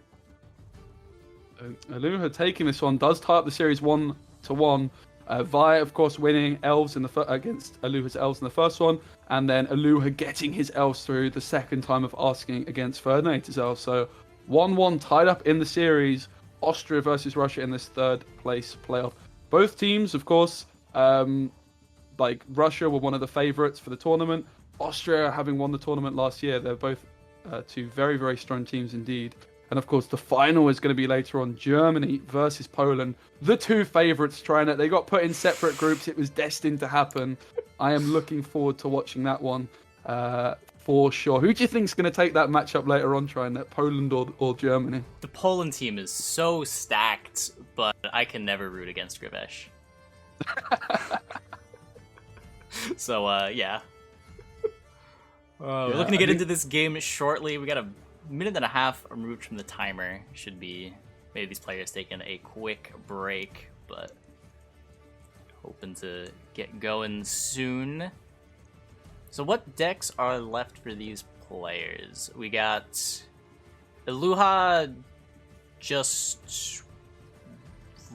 Aluha taking this one does tie up the series 1-1. Vi, of course, winning Elves against Aluha's Elves in the first one, and then Aluha getting his Elves through the second time of asking against Ferdinator's Elves. So 1-1 tied up in the series. Austria versus Russia in this 3rd place playoff. Both teams, of course, like Russia were one of the favorites for the tournament. Austria, having won the tournament last year, they're both 2 very, very strong teams indeed. And of course, the final is going to be later on, Germany versus Poland. The 2 favorites trying it. They got put in separate groups. It was destined to happen. I am looking forward to watching that one for sure. Who do you think is going to take that matchup later on, trying it, Poland or Germany? The Poland team is so stacked, but I can never root against Grivesh. So, yeah. We're looking to get into this game shortly. We got a minute and a half removed from the timer. Should be maybe these players taking a quick break, but hoping to get going soon. So what decks are left for these players? We got Aluha just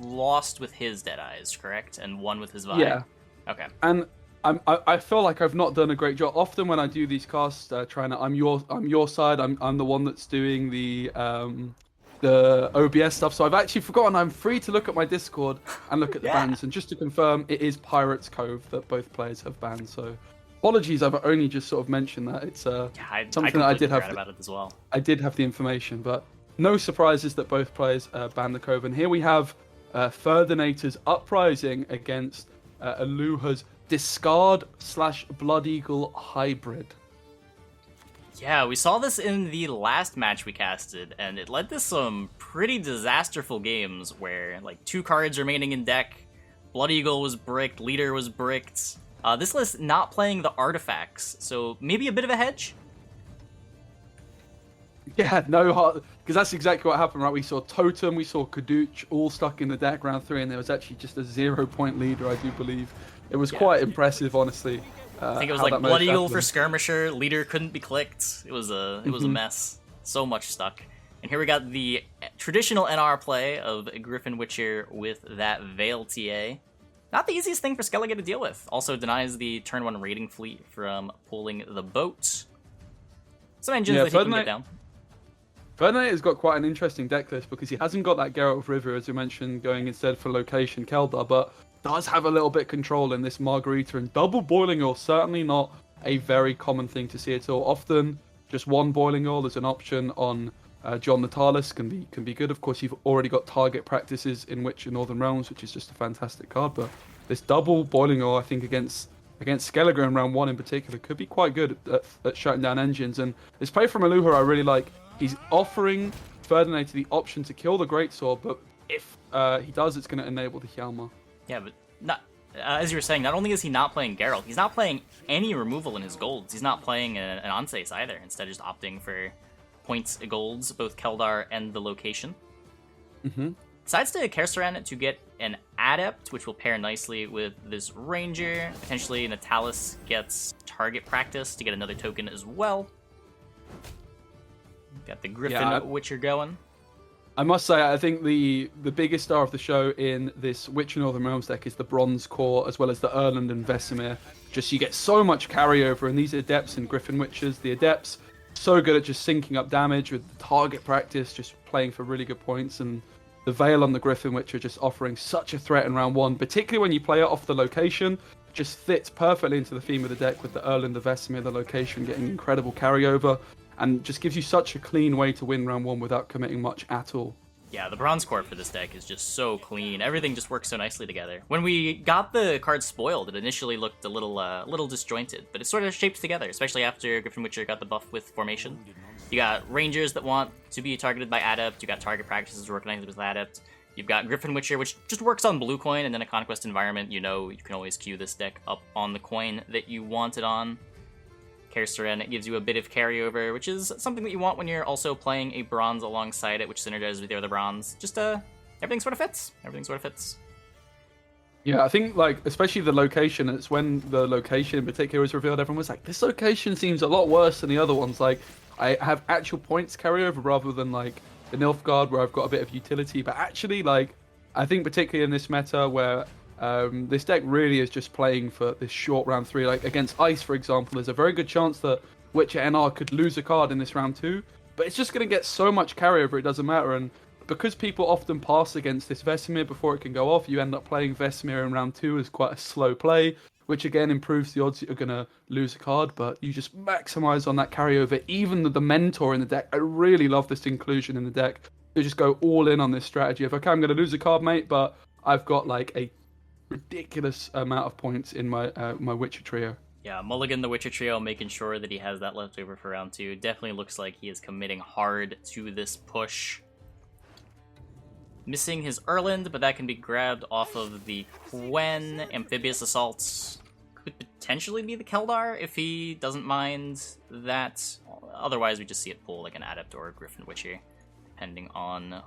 lost with his Deadeyes, correct? And won with his Vibe? Yeah. Okay. And I feel like I've not done a great job. Often when I do these casts, I'm your side. I'm the one that's doing the OBS stuff. So I've actually forgotten. I'm free to look at my Discord and look at the bans. And just to confirm, it is Pirates Cove that both players have banned. So apologies, I've only just sort of mentioned that. It's something that I did have about it as well. I did have the information, but no surprises that both players banned the Cove. And here we have Ferdinator's Uprising against Aluha's Discard/Blood Eagle hybrid. Yeah, we saw this in the last match we casted, and it led to some pretty disasterful games where, like, 2 cards remaining in deck, Blood Eagle was bricked, Leader was bricked. This list not playing the artifacts, so maybe a bit of a hedge? Yeah, no hard, because that's exactly what happened, right? We saw Totem, we saw Kaduch all stuck in the deck round 3, and there was actually just a 0-point leader, I do believe. It was quite impressive, honestly. I think it was like Blood Eagle for Skirmisher, Leader couldn't be clicked. It was a mess. So much stuck. And here we got the traditional NR play of Griffin Witcher with that Veil TA. Not the easiest thing for Skellige to deal with. Also denies the turn 1 raiding fleet from pulling the boat. Some engines that he can get down. Ferdinator has got quite an interesting deck list because he hasn't got that Geralt of Rivia, as we mentioned, going instead for location Keldar, but does have a little bit control in this Margarita, and double boiling oil, certainly not a very common thing to see at all. Often, just one boiling oil as an option on John Natalis can be good. Of course, you've already got target practices in Witcher Northern Realms, which is just a fantastic card, but this double boiling oil, I think, against Skellige in round 1 in particular, could be quite good at shutting down engines. And this play from Aluha I really like. He's offering Ferdinator the option to kill the Greatsword, but if he does, it's going to enable the Hjalmar. Yeah, but not as you were saying, not only is he not playing Geralt, he's not playing any removal in his golds. He's not playing an Anses either, instead just opting for points golds, both Keldar and the location. Decides to Kersaran to get an Adept, which will pair nicely with this Ranger. Potentially Natalis gets target practice to get another token as well. Got the Griffin Witcher going. I must say, I think the biggest star of the show in this Witcher Northern Realms deck is the Bronze Core, as well as the Erland and Vesemir. Just you get so much carryover, and these Adepts and Griffin Witchers, the Adepts, so good at just syncing up damage with target practice, just playing for really good points, and the Veil on the Griffin Witcher just offering such a threat in round 1, particularly when you play it off the location. Just fits perfectly into the theme of the deck with the Erland, the Vesemir, the location getting incredible carryover. And just gives you such a clean way to win round 1 without committing much at all. Yeah, the Bronze Core for this deck is just so clean. Everything just works so nicely together. When we got the cards spoiled, it initially looked a little disjointed, but it sort of shaped together, especially after Griffin Witcher got the buff with Formation. You got Rangers that want to be targeted by Adept, you got target practices working nicely with Adept, you've got Griffin Witcher, which just works on blue coin, and then a Conquest environment, you know you can always queue this deck up on the coin that you want it on. Kersaran, it gives you a bit of carryover, which is something that you want when you're also playing a bronze alongside it, which synergizes with your other bronze. Just, everything sort of fits. Everything sort of fits. Yeah, I think, like, especially the location, it's when the location in particular was revealed, everyone was like, this location seems a lot worse than the other ones. Like, I have actual points carryover rather than, like, the Nilfgaard where I've got a bit of utility. But actually, like, I think particularly in this meta where this deck really is just playing for this short round 3. Like against Ice, for example, there's a very good chance that Witcher NR could lose a card in this round 2, but it's just going to get so much carryover, it doesn't matter. And because people often pass against this Vesemir before it can go off, you end up playing Vesemir in round 2 as quite a slow play, which again improves the odds that you're going to lose a card, but you just maximize on that carryover. Even the Mentor in the deck, I really love this inclusion in the deck. You just go all in on this strategy of, okay, I'm going to lose a card, mate, but I've got like a ridiculous amount of points in my my Witcher trio. Yeah, Mulligan the Witcher trio, making sure that he has that left over for round 2. Definitely looks like he is committing hard to this push. Missing his Erland, but that can be grabbed off of the Quen. Amphibious Assaults could potentially be the Keldar if he doesn't mind that. Otherwise, we just see it pull like an Adept or a Griffin Witcher, depending on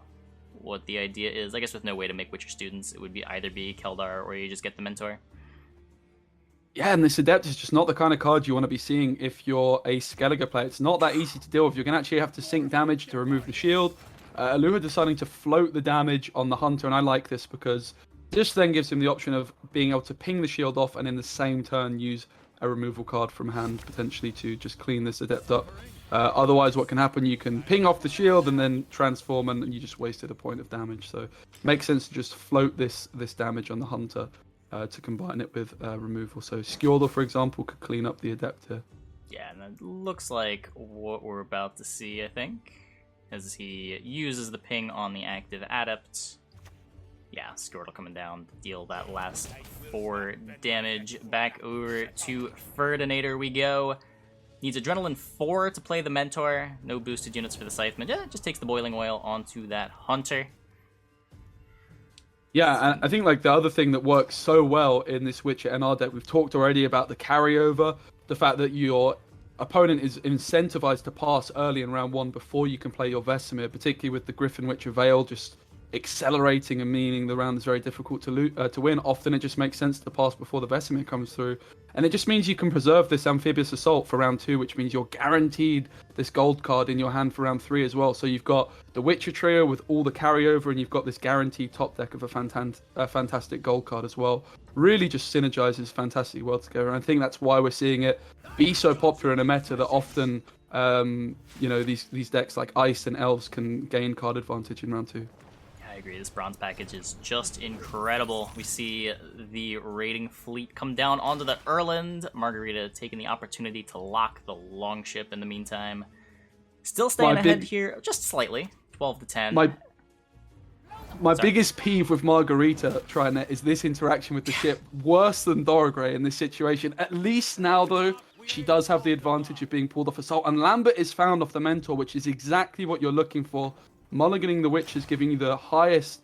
what the idea is. I guess with no way to make Witcher students, it would be either be Keldar or you just get the Mentor. Yeah, and this Adept is just not the kind of card you want to be seeing if you're a Skellige player. It's not that easy to deal with. You're going to actually have to sink damage to remove the shield. Aluha deciding to float the damage on the Hunter, and I like this because this then gives him the option of being able to ping the shield off and in the same turn use a removal card from hand, potentially to just clean this Adept up. Otherwise, what can happen, you can ping off the shield and then transform, and you just wasted a point of damage. So makes sense to just float this damage on the Hunter to combine it with removal. So Skjolder, for example, could clean up the Adept here. Yeah, and that looks like what we're about to see, I think, as he uses the ping on the active Adept. Yeah, Squirtle coming down to deal that last 4 damage. Back over to Ferdinator we go. Needs Adrenaline 4 to play the Mentor. No boosted units for the Scytheman. Yeah, just takes the Boiling Oil onto that Hunter. Yeah, and I think like the other thing that works so well in this Witcher NR deck, we've talked already about the carryover, the fact that your opponent is incentivized to pass early in round 1 before you can play your Vesemir, particularly with the Griffin Witcher Veil just accelerating and meaning the round is very difficult to win. Often it just makes sense to pass before the Vesemir comes through. And it just means you can preserve this Amphibious Assault for round 2, which means you're guaranteed this gold card in your hand for round 3 as well. So you've got the Witcher trio with all the carryover, and you've got this guaranteed top deck of a fantastic gold card as well. Really just synergizes fantastically well together. And I think that's why we're seeing it be so popular in a meta that often, these decks like Ice and Elves can gain card advantage in round 2. I agree, this bronze package is just incredible. We see the raiding fleet come down onto the Erland. Margarita taking the opportunity to lock the longship in the meantime. Still staying ahead here, just slightly, 12 to 10. My biggest peeve with Margarita, Trinet, is this interaction with the ship. Worse than Dorogray in this situation. At least now, though, she does have the advantage of being pulled off Assault. And Lambert is found off the Mentor, which is exactly what you're looking for. Mulliganing the Witches, giving you the highest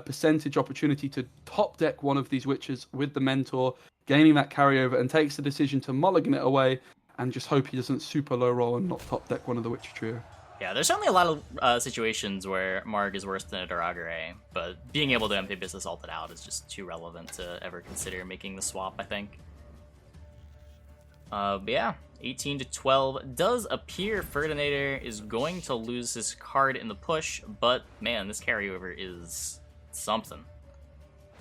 percentage opportunity to top deck one of these Witches with the Mentor, gaining that carryover, and takes the decision to mulligan it away and just hope he doesn't super low roll and not top deck one of the Witcher trio. Yeah, there's certainly a lot of situations where Marg is worse than a Dorogray, but being able to Amphibious Assault it out is just too relevant to ever consider making the swap, I think. But yeah, 18 to 12 does appear Ferdinator is going to lose his card in the push, but man, this carryover is something.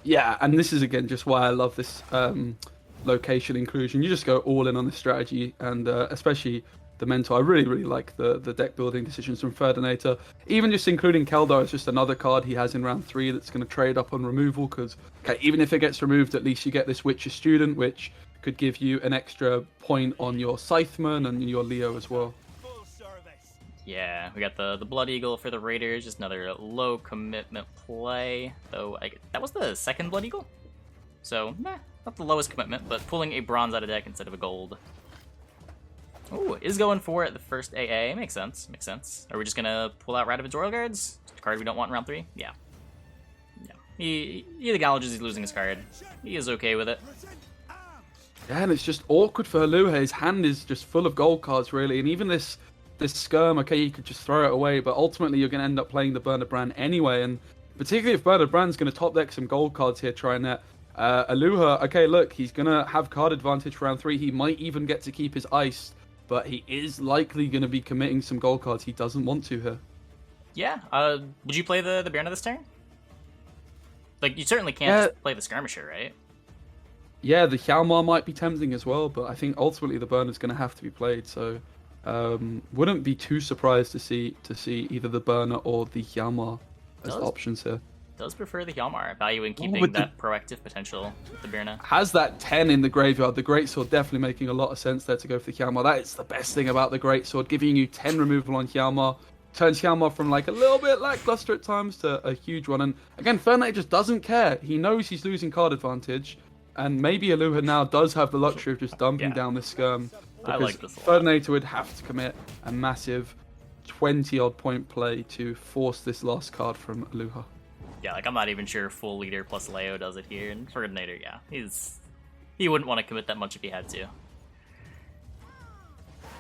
Yeah, and this is again just why I love this location inclusion. You just go all in on this strategy, and especially the Mentor. I really like the deck building decisions from Ferdinator. Even just including Keldar is just another card he has in round 3 that's going to trade up on removal, because even if it gets removed, at least you get this Witcher Student, which could give you an extra point on your Scytheman and your Leo as well. Yeah, we got the Blood Eagle for the Raiders, just another low commitment play. Though that was the second Blood Eagle, so not the lowest commitment, but pulling a bronze out of deck instead of a gold. Ooh, is going for the first AA. Makes sense. Makes sense. Are we just gonna pull out Ravage's Royal Guards? A card we don't want in round 3? Yeah. He acknowledges he's losing his card. He is okay with it. Yeah, and it's just awkward for Haluha. His hand is just full of gold cards, really. And even this Skirm, okay, you could just throw it away, but ultimately you're going to end up playing the Bernard Brand anyway. And particularly if Bernard Brand's going to top deck some gold cards here, trying that. Haluha, okay, look, he's going to have card advantage for round 3. He might even get to keep his Ice, but he is likely going to be committing some gold cards he doesn't want to here. Yeah, would you play the Baron this turn? Like, you certainly can't just play the Skirmisher, right? Yeah, the Hjalmar might be tempting as well, but I think ultimately the Burner's going to have to be played, so wouldn't be too surprised to see either the Burner or the Hjalmar as the options here. Does prefer the Hjalmar, valuing keeping that proactive potential with the Birna. Has that 10 in the graveyard, the Greatsword definitely making a lot of sense there to go for the Hjalmar. That is the best thing about the Greatsword, giving you 10 removal on Hjalmar. Turns Hjalmar from like a little bit lackluster at times to a huge one. And again, Ferdinator just doesn't care. He knows he's losing card advantage. And maybe Haluha now does have the luxury of just dumping down this Skirm. Because I like this a lot. Ferdinator would have to commit a massive 20-odd point play to force this last card from Haluha. Yeah, like I'm not even sure full leader plus Leo does it here. And Ferdinator, yeah, he wouldn't want to commit that much if he had to.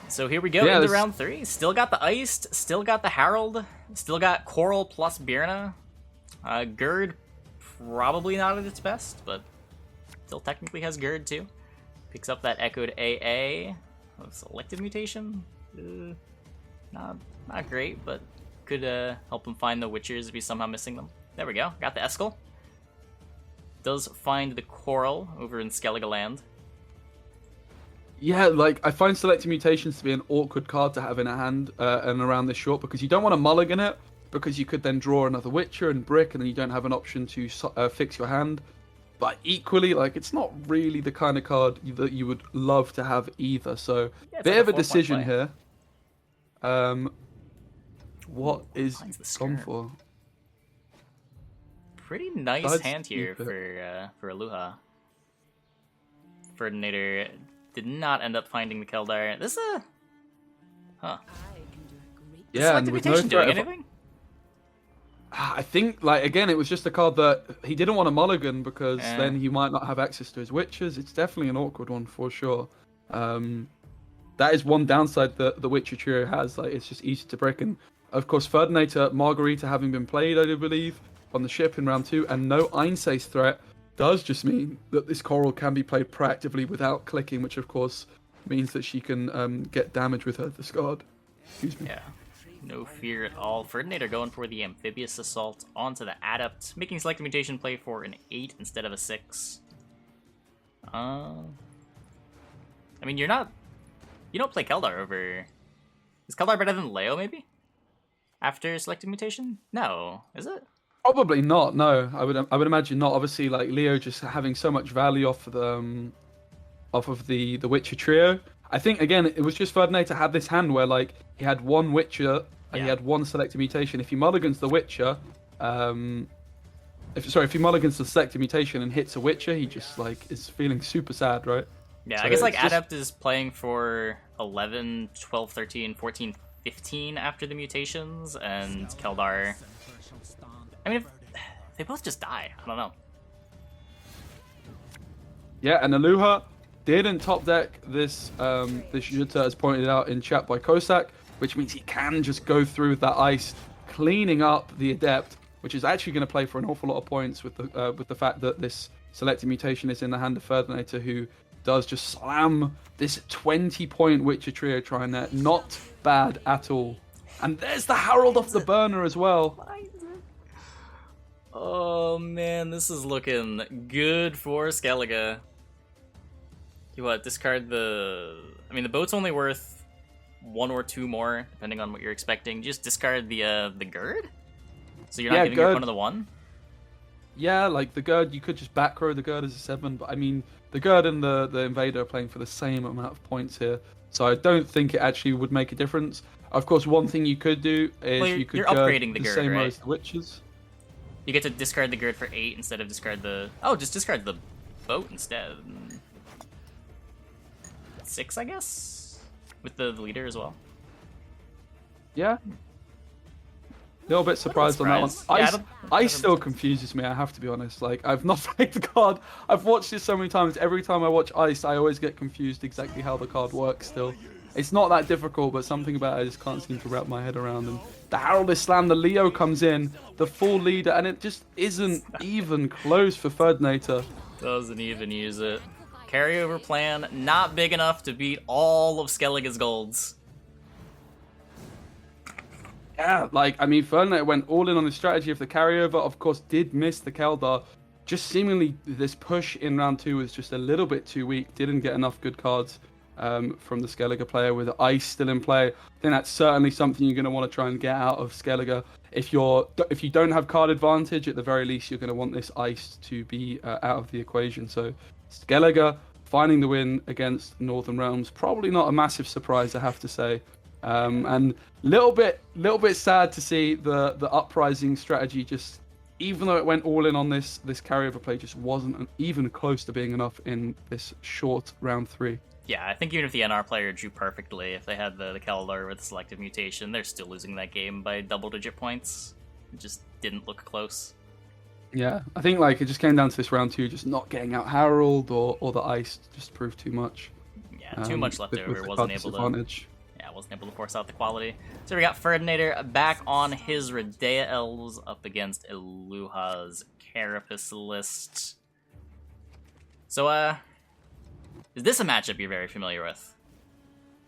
So here we go into round 3. Still got the Iced, still got the Herald, still got Coral plus Birna. Gerd, probably not at its best, but still technically has Gerd too. Picks up that Echoed AA. Selected mutation? Not great, but could help him find the Witchers if he's somehow missing them. There we go, got the Eskel. Does find the Coral over in Skellige Land. Yeah, like, I find Selected Mutations to be an awkward card to have in a hand and around this short, because you don't want to mulligan it, because you could then draw another Witcher and Brick, and then you don't have an option to fix your hand. But equally, like, it's not really the kind of card that you would love to have either, so bit like of a decision here. What is gone for? pretty nice Does hand here keep it. for Aluha. Ferdinator did not end up finding the Keldar. This huh? Is Yeah, and Selective with no Mutation doing threat of... anything? I think, like, again, it was just a card that he didn't want to mulligan because then he might not have access to his witches. It's definitely an awkward one for sure. That is one downside that the Witcher trio has. Like, it's just easy to break. And of course, Ferdinator, Margarita having been played, I do believe, on the ship in round 2, and no Einsace threat does just mean that this Coral can be played proactively without clicking, which of course means that she can get damage with her discard. Excuse me. Yeah. No fear at all. Ferdinator going for the Amphibious Assault onto the Adept, making Selective Mutation play for an 8 instead of a 6. I mean, you don't play Keldar over... Is Keldar better than Leo, maybe? After Selective Mutation? No, is it? Probably not. No, I would imagine not. Obviously, like Leo just having so much value off of the Witcher trio. I think again it was just Ferdinator had this hand where like he had one Witcher and he had one Selective Mutation. If he mulligans the Witcher, if he mulligans the Selective Mutation and hits a Witcher, he just like is feeling super sad, right? Yeah, So I guess like it's just... Adept is playing for 11, 12, 13, 14, 15 after the mutations, and Keldar... I mean, if they both just die. I don't know. Yeah, and Aluha didn't top deck this this Jutta as pointed out in chat by Kosak, which means he can just go through with that ice, cleaning up the Adept, which is actually going to play for an awful lot of points with the fact that this Selective Mutation is in the hand of Ferdinator, who does just slam this 20-point Witcher trio trying there. Not bad at all. And there's the Herald off the burner as well. Oh man, this is looking good for Skellige. You what, discard the... I mean, the boat's only worth 1 or 2 more, depending on what you're expecting. Just discard the Gird? So you're not giving your opponent the 1? Yeah, like the Gird, you could just back row the Gird as a 7, but I mean, the Gird and the Invader are playing for the same amount of points here, so I don't think it actually would make a difference. Of course, one thing you could do is you could upgrading the Gird, same right? as the Witches. You get to discard the Gird for 8 instead of discard the... Oh, just discard the boat instead. 6, I guess? With the leader as well. Yeah. A little bit surprised on that one. Yeah, Ice still confuses me, I have to be honest. Like, I've not played the card. I've watched it so many times. Every time I watch Ice, I always get confused exactly how the card works still. It's not that difficult, but something about it I just can't seem to wrap my head around. And the Herald is slammed, the Leo comes in, the full leader, and it just isn't even close for Ferdinator. Doesn't even use it. Carryover plan, not big enough to beat all of Skellige's golds. Yeah, like, I mean, Ferdinator went all in on the strategy of the carryover, of course, did miss the Keldar. Just seemingly, this push in round 2 was just a little bit too weak, didn't get enough good cards from the Skellige player with Ice still in play. I think that's certainly something you're going to want to try and get out of Skellige. If you don't have card advantage, at the very least, you're going to want this Ice to be out of the equation. So, Skellige finding the win against Northern Realms, probably not a massive surprise, I have to say. And little bit sad to see the uprising strategy just, even though it went all in on this carryover play, just wasn't even close to being enough in this short round 3. Yeah, I think even if the NR player drew perfectly, if they had the Keldar with Selective Mutation, they're still losing that game by double-digit points. It just didn't look close. Yeah, I think like it just came down to this round 2, just not getting out Herald or the Ice just proved too much. Yeah, too much left over. Wasn't able to force out the quality. So we got Ferdinator back on his Redea Elves up against Aluha's Carapace list. So, is this a matchup you're very familiar with?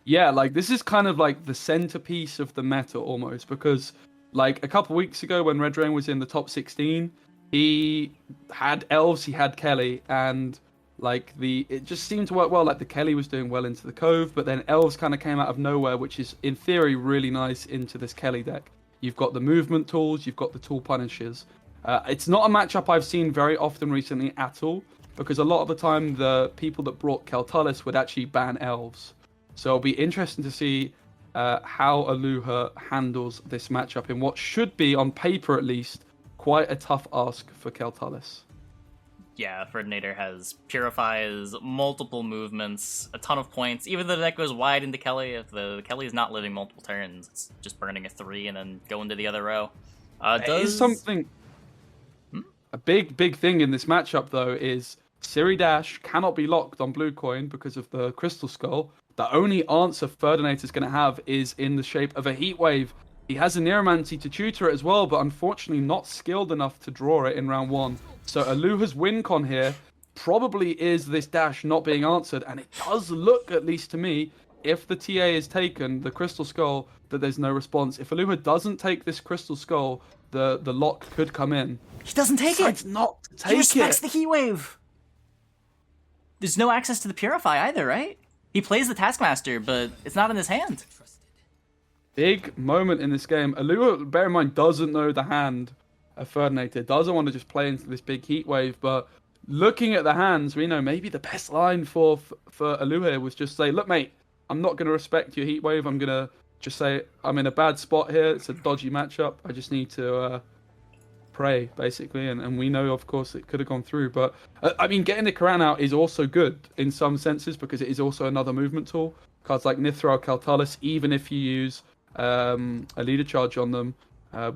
Yeah, like this is kind of like the centerpiece of the meta almost, because like a couple weeks ago when Red Rain was in the top 16, he had Elves, he had Kelly, and like it just seemed to work well. Like the Kelly was doing well into the Cove, but then Elves kind of came out of nowhere, which is in theory really nice into this Kelly deck. You've got the movement tools, you've got the tool punishes. It's not a matchup I've seen very often recently at all, because a lot of the time the people that brought Keltalis would actually ban Elves. So it'll be interesting to see how Aluha handles this matchup in what should be, on paper at least, quite a tough ask for Keltalis. Yeah, Ferdinator has Purifies, multiple movements, a ton of points. Even though the deck goes wide into Kelly, if the Kelly is not living multiple turns, it's just burning a 3 and then going to the other row. Is something... A big thing in this matchup, though, is Siri Dash cannot be locked on blue coin because of the Crystal Skull. The only answer Ferdinator is going to have is in the shape of a Heat Wave. He has a Neuromancy to tutor it as well, but unfortunately not skilled enough to draw it in round 1. So Aluha's win con here probably is this dash not being answered, and it does look, at least to me, if the TA is taken, the Crystal Skull, that there's no response. If Aluha doesn't take this Crystal Skull, the lock could come in. He doesn't take it! Not to take he respects it. the Heat Wave! There's no access to the Purify either, right? He plays the Taskmaster, but it's not in his hand. Big moment in this game. Aluha, bear in mind, doesn't know the hand of Ferdinator. Doesn't want to just play into this big Heat Wave, but looking at the hands, we know maybe the best line for Aluha was just say, look, mate, I'm not going to respect your Heat Wave. I'm going to just say, I'm in a bad spot here. It's a dodgy matchup. I just need to pray, basically. And we know, of course, it could have gone through. But, I mean, getting the Karan out is also good in some senses because it is also another movement tool. Cards like Nithral, Kaltalis, even if you use a leader charge on them,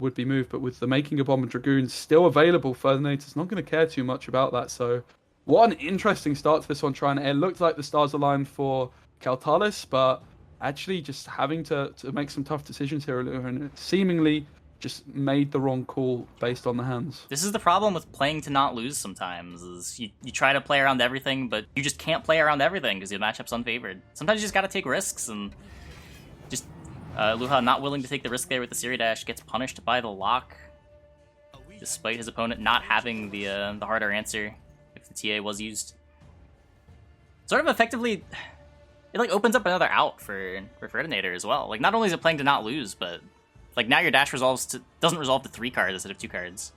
would be moved. But with the Making a Bomb and Dragoons still available, Ferdinator's not going to care too much about that. So, what an interesting start to this one, trying to... It looked like the stars aligned for Kaltalis, but actually just having to make some tough decisions here, and seemingly just made the wrong call based on the hands. This is the problem with playing to not lose sometimes, is you try to play around everything, but you just can't play around everything because your matchup's unfavored. Sometimes you just gotta take risks, and just Luha not willing to take the risk there with the Siri Dash gets punished by the lock, despite his opponent not having the harder answer if the TA was used. Sort of effectively... It like opens up another out for Ferdinator as well. Like not only is it playing to not lose, but like now your dash doesn't resolve to 3 cards instead of 2 cards.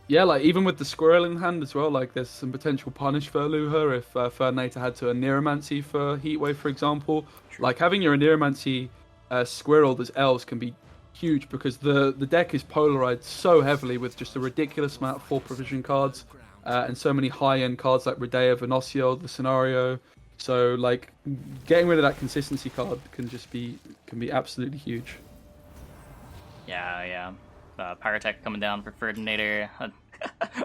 Yeah, like even with the squirrel in hand as well, like there's some potential punish for Aluha if Ferdinator had to a Neuromancy for Heatwave, for example. True. Like having your Neuromancy squirreled as elves can be huge because the deck is polarized so heavily with just a ridiculous amount of 4 provision cards. And so many high-end cards like Redea, Venosio, the Scenario. So, like, getting rid of that consistency card can be absolutely huge. Yeah. Pyrotech coming down for Ferdinator.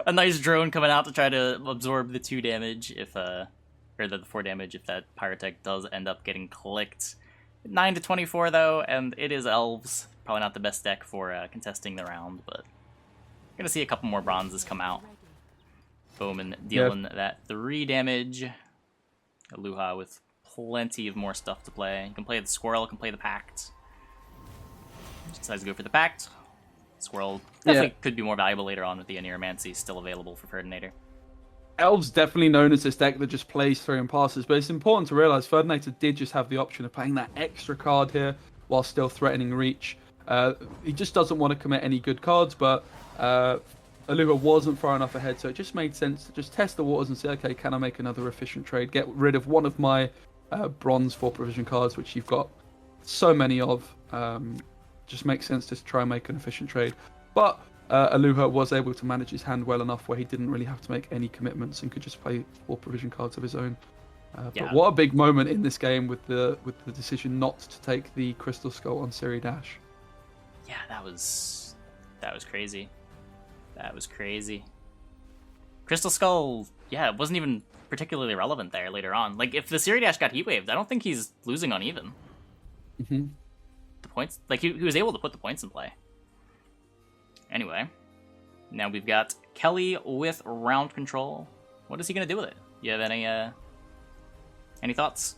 A nice drone coming out to try to absorb the 2 damage or the 4 damage if that Pyrotech does end up getting clicked. 9 to 24 though, and it is elves. Probably not the best deck for contesting the round, but gonna see a couple more bronzes come out. Bowman dealing that 3 damage. Aluha with plenty of more stuff to play. You can play the Squirrel, can play the Pact. Decides to go for the Pact. Squirrel definitely could be more valuable later on with the Neuromancy still available for Ferdinator. Elves definitely known as this deck that just plays through and passes, but it's important to realize Ferdinator did just have the option of playing that extra card here while still threatening reach. He just doesn't want to commit any good cards, but Aluha wasn't far enough ahead, so it just made sense to just test the waters and say, okay, can I make another efficient trade? Get rid of one of my bronze 4 provision cards, which you've got so many of. Just makes sense to try and make an efficient trade. But Aluha was able to manage his hand well enough where he didn't really have to make any commitments and could just play 4 provision cards of his own. But what a big moment in this game with the decision not to take the Crystal Skull on Siri Dash. Yeah, that was crazy. That was crazy. Crystal Skull, it wasn't even particularly relevant there later on. Like, if the Siri Dash got Heatwaved, I don't think he's losing on even. Mm-hmm. The points, like, he was able to put the points in play. Anyway, now we've got Kelly with round control. What is he going to do with it? You have any thoughts?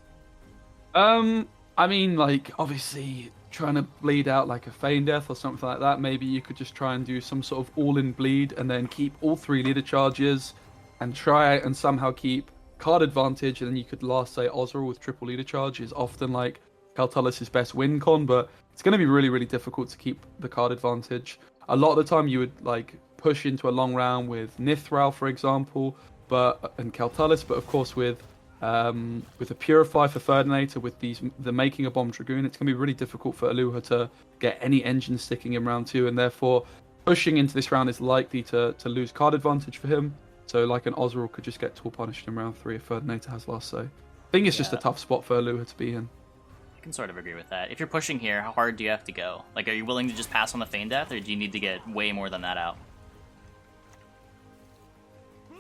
I mean, like, obviously... trying to bleed out like a Feign Death or something like that. Maybe you could just try and do some sort of all-in bleed and then keep all 3 leader charges and try and somehow keep card advantage, and then you could last, say, Ozral with triple leader charge is often like Kaltalis' best win con, but it's going to be really, really difficult to keep the card advantage. A lot of the time you would like push into a long round with Nithral, for example, and Kaltalis, but of course with with a Purify for Ferdinator, with the making a Bomb Dragoon, it's going to be really difficult for Aluha to get any engine sticking in round 2, and therefore pushing into this round is likely to lose card advantage for him. So like an Ozreal could just get tool punished in round 3 if Ferdinator has last say. I think it's just a tough spot for Aluha to be in. I can sort of agree with that. If you're pushing here, how hard do you have to go? Like, are you willing to just pass on the Feign Death, or do you need to get way more than that out?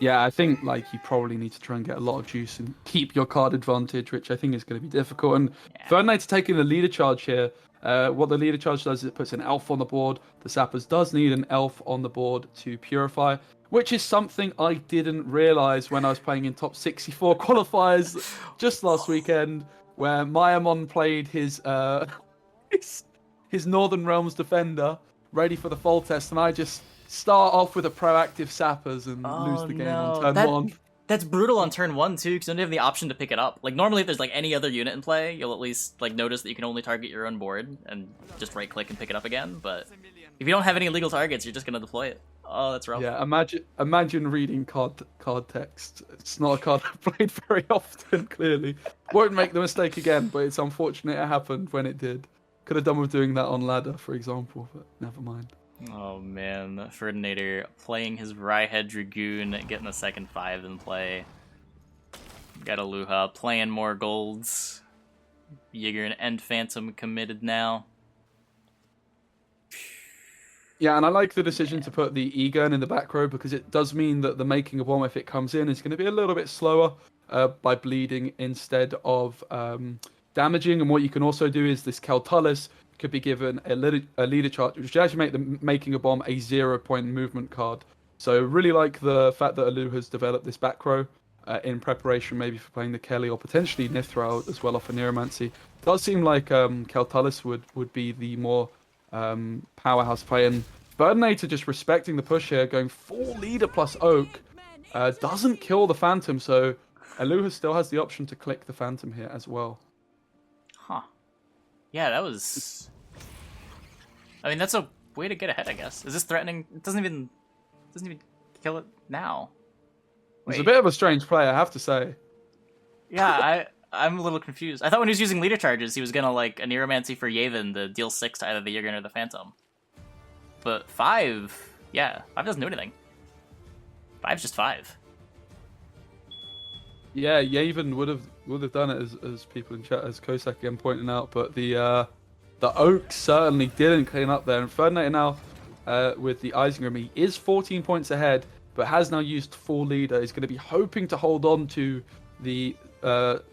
Yeah, I think like you probably need to try and get a lot of juice and keep your card advantage, which I think is going to be difficult. And Ferdinator taking the leader charge here. What the leader charge does is it puts an elf on the board. The Sappers does need an elf on the board to purify, which is something I didn't realize when I was playing in top 64 qualifiers just last weekend, where Mayamon played his Northern Realms defender ready for the fall test, and I just start off with a proactive Sappers and lose the game on turn 1. That's brutal on turn 1 too, because you don't have the option to pick it up. Like, normally if there's like any other unit in play, you'll at least like notice that you can only target your own board and just right click and pick it up again. But if you don't have any illegal targets, you're just gonna deploy it. Oh, that's rough. Yeah, imagine reading card text. It's not a card I've played very often, clearly. Won't make the mistake again, but it's unfortunate it happened when it did. Could have done with doing that on ladder, for example, but never mind. Oh man, Ferdinator playing his Rhyhead Dragoon, getting the second 5 in play. Got Aluha playing more golds. Jaeger and End Phantom committed now. Yeah, and I like the decision to put the E-Gun in the back row, because it does mean that the making a bomb, if it comes in, is going to be a little bit slower by bleeding instead of damaging. And what you can also do is this Keltullus could be given a leader charge, which actually make the making a bomb a 0-point movement card. So really like the fact that Alu has developed this back row in preparation maybe for playing the Kelly or potentially Nithral as well off a Neuromancy. It does seem like Keltullus would be the more powerhouse play, and Ferdinator just respecting the push here, going full leader plus Oak, doesn't kill the Phantom, so Aluha still has the option to click the Phantom here as well. Huh. Yeah, that was... I mean, that's a way to get ahead, I guess. Is this threatening? It doesn't even kill it now. Wait. It's a bit of a strange play, I have to say. Yeah, I'm a little confused. I thought when he was using leader charges, he was gonna like a Neuromancy for Yavin to deal 6 to either the Jurgen or the Phantom. But 5, yeah, 5 doesn't do anything. 5's just 5. Yeah, Yavin would have done it as people in chat, as Kosak again pointing out, but the Oak certainly didn't clean up there. And Ferdinator now with the Isengrim, he is 14 points ahead, but has now used full leader. He's going to be hoping to hold on to the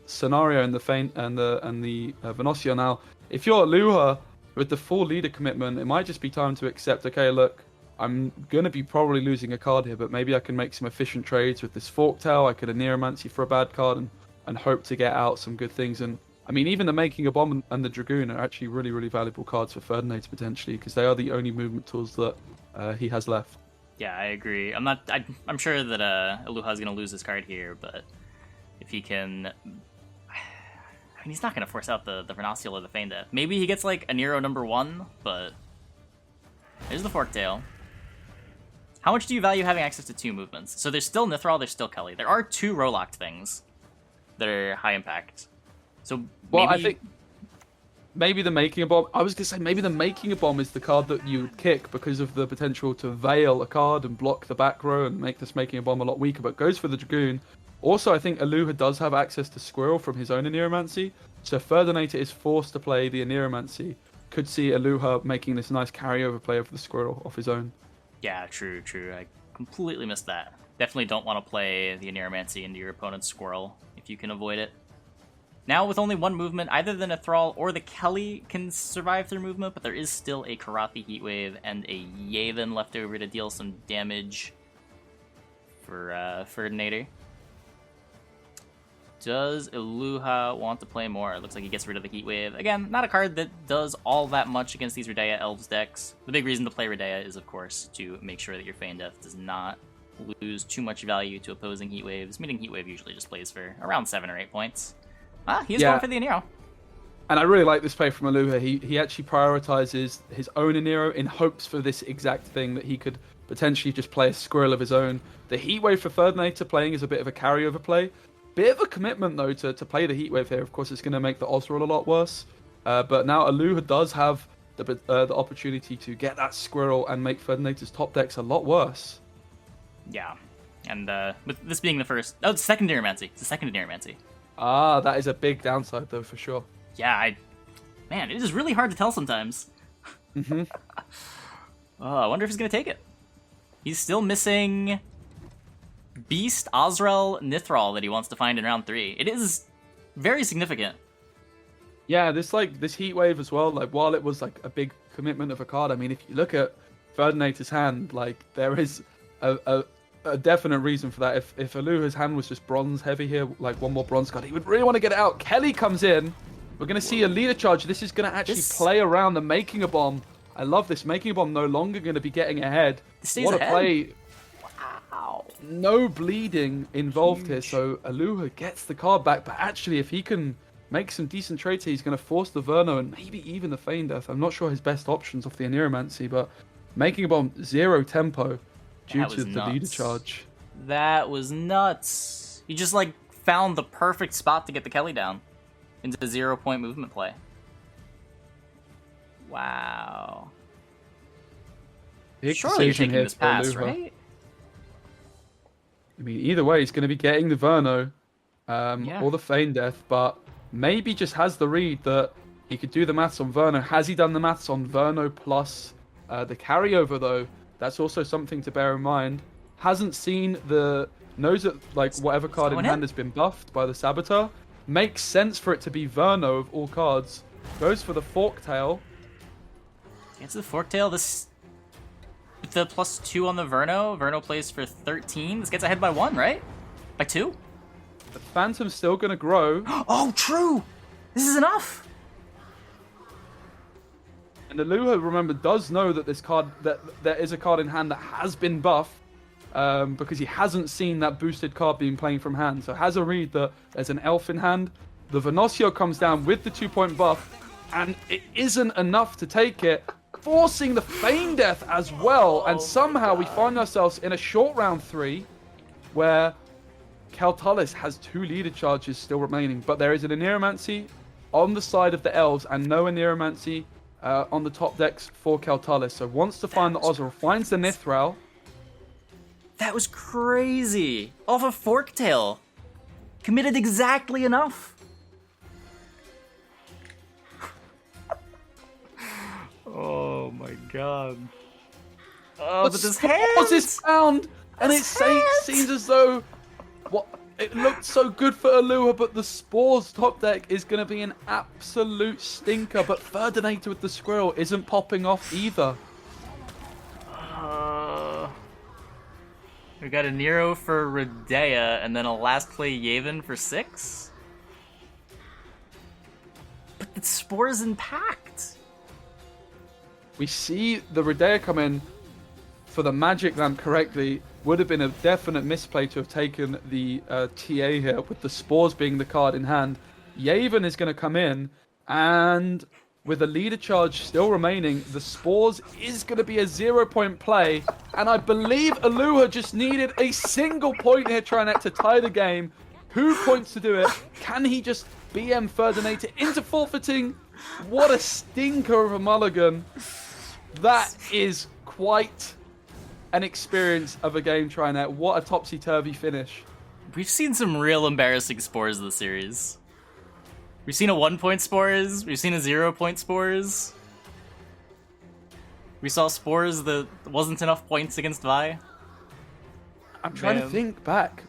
scenario and the Feint and the Venosio. Now, if you're Aluha with the full leader commitment, it might just be time to accept, okay, look, I'm going to be probably losing a card here, but maybe I can make some efficient trades with this Forktail. I could a Neuromancy for a bad card and hope to get out some good things. And I mean, even the Making a Bomb and the Dragoon are actually really, really valuable cards for Ferdinator potentially, because they are the only movement tools that he has left. Yeah, I agree. I'm sure that Aluha's going to lose this card here, but if he can... I mean, he's not going to force out the Vernocial or the Feign Death. Maybe he gets like a Nero number 1, but there's the Forktail. How much do you value having access to 2 movements? So there's still Nithral, there's still Kelly. There are 2 Rolocked things that are high impact. So maybe... Well, I think maybe the Making a Bomb... I was going to say maybe the Making a Bomb is the card that you would kick because of the potential to veil a card and block the back row and make this Making a Bomb a lot weaker, but goes for the Dragoon. Also, I think Aluha does have access to Squirrel from his own Aneromancy, so Ferdinator is forced to play the Aneromancy. Could see Aluha making this nice carryover play over the Squirrel off his own. Yeah, true. I completely missed that. Definitely don't want to play the Aneromancy into your opponent's Squirrel if you can avoid it. Now, with only 1 movement, either the Nithral or the Kelly can survive through movement, but there is still a Karathi Heatwave and a Yavin left over to deal some damage for Ferdinator. Does Aluha want to play more? It looks like he gets rid of the Heatwave. Again, not a card that does all that much against these Redea Elves decks. The big reason to play Redea is, of course, to make sure that your Feign Death does not lose too much value to opposing Heatwaves, meaning Heatwave usually just plays for around 7 or 8 points. He's going for the Anero. And I really like this play from Aluha. He actually prioritizes his own Anero in hopes for this exact thing, that he could potentially just play a Squirrel of his own. The Heatwave for Ferdinator playing is a bit of a carryover play. Bit of a commitment, though, to play the Heatwave here. Of course, it's going to make the Osril a lot worse. But now Aluha does have the opportunity to get that Squirrel and make Ferdinator's top decks a lot worse. Yeah. And with this being the first... Oh, it's second Neuromancy. It's the second Neuromancy. Ah, that is a big downside, though, for sure. Yeah, Man, it is really hard to tell sometimes. Mm-hmm. Oh, I wonder if he's going to take it. He's still missing Beast, Osrel, Nithral that he wants to find in round 3. It is very significant. Yeah, this Heatwave as well, like, while it was, like, a big commitment of a card, I mean, if you look at Ferdinator's hand, like, there is a definite reason for that. If Aluha's hand was just bronze heavy here, like one more bronze card, he would really want to get it out. Kelly comes in. We're going to see a leader charge. This is going to actually play around the Making a Bomb. I love this. Making a Bomb no longer going to be getting ahead. What a play. Wow. No bleeding involved here, so Aluha gets the card back. But actually, if he can make some decent trades here, he's going to force the Verno and maybe even the Feign Death. I'm not sure his best options off the Aneromancy, but Making a Bomb 0 tempo due to the leader charge. That was nuts. He just, like, found the perfect spot to get the Kelly down into the 0-point movement play. Wow. Big Surely you're taking here this pass, Aluha. right? I mean, either way, he's going to be getting the Verno or the Feign Death, but maybe just has the read that he could do the maths on Verno. Has he done the maths on Verno plus the carryover, though? That's also something to bear in mind. Hasn't seen knows that, like, whatever card in hand has been buffed by the Saboteur. Makes sense for it to be Verno of all cards. Goes for the Forktail. Gets the Forktail. This, with the +2 on the Verno plays for 13. This gets ahead by 1, right? By 2? The Phantom's still going to grow. Oh, true! This is enough! And Aluha, remember, does know that that there is a card in hand that has been buffed, because he hasn't seen that boosted card being playing from hand. So has a read that there's an Elf in hand. The Venosio comes down with the 2-point buff, and it isn't enough to take it, forcing the Feign Death as well. And somehow we find ourselves in a short round 3, where Kaltulis has 2 leader charges still remaining, but there is an Aneromancy on the side of the Elves and no Aneromancy on the top decks for Kaltulis. So wants to find the Osril, finds the Nithral. That was crazy! Off a Forktail! Committed exactly enough! Oh my god. Oh, but this hand! What's this sound? And it seems as though it looked so good for Aluha, but the Spores top deck is going to be an absolute stinker. But Ferdinator with the Squirrel isn't popping off either. We got a Nero for Redea, and then a last play Yavin for 6? But the Spore's impact! We see the Redea come in for the Magic Lamp correctly. Would have been a definite misplay to have taken the TA here, with the Spores being the card in hand. Yavin is going to come in, and with a leader charge still remaining, the Spores is going to be a 0-point play. And I believe Aluha just needed a single point here trying to tie the game. 2 points to do it. Can he just BM Ferdinator into forfeiting? What a stinker of a mulligan. That is quite an experience of a game TriNet. What a topsy-turvy finish. We've seen some real embarrassing Spores of the series. We've seen a 1-point Spores, we've seen a 0-point Spores. We saw Spores that wasn't enough points against Vi. I'm trying to think back.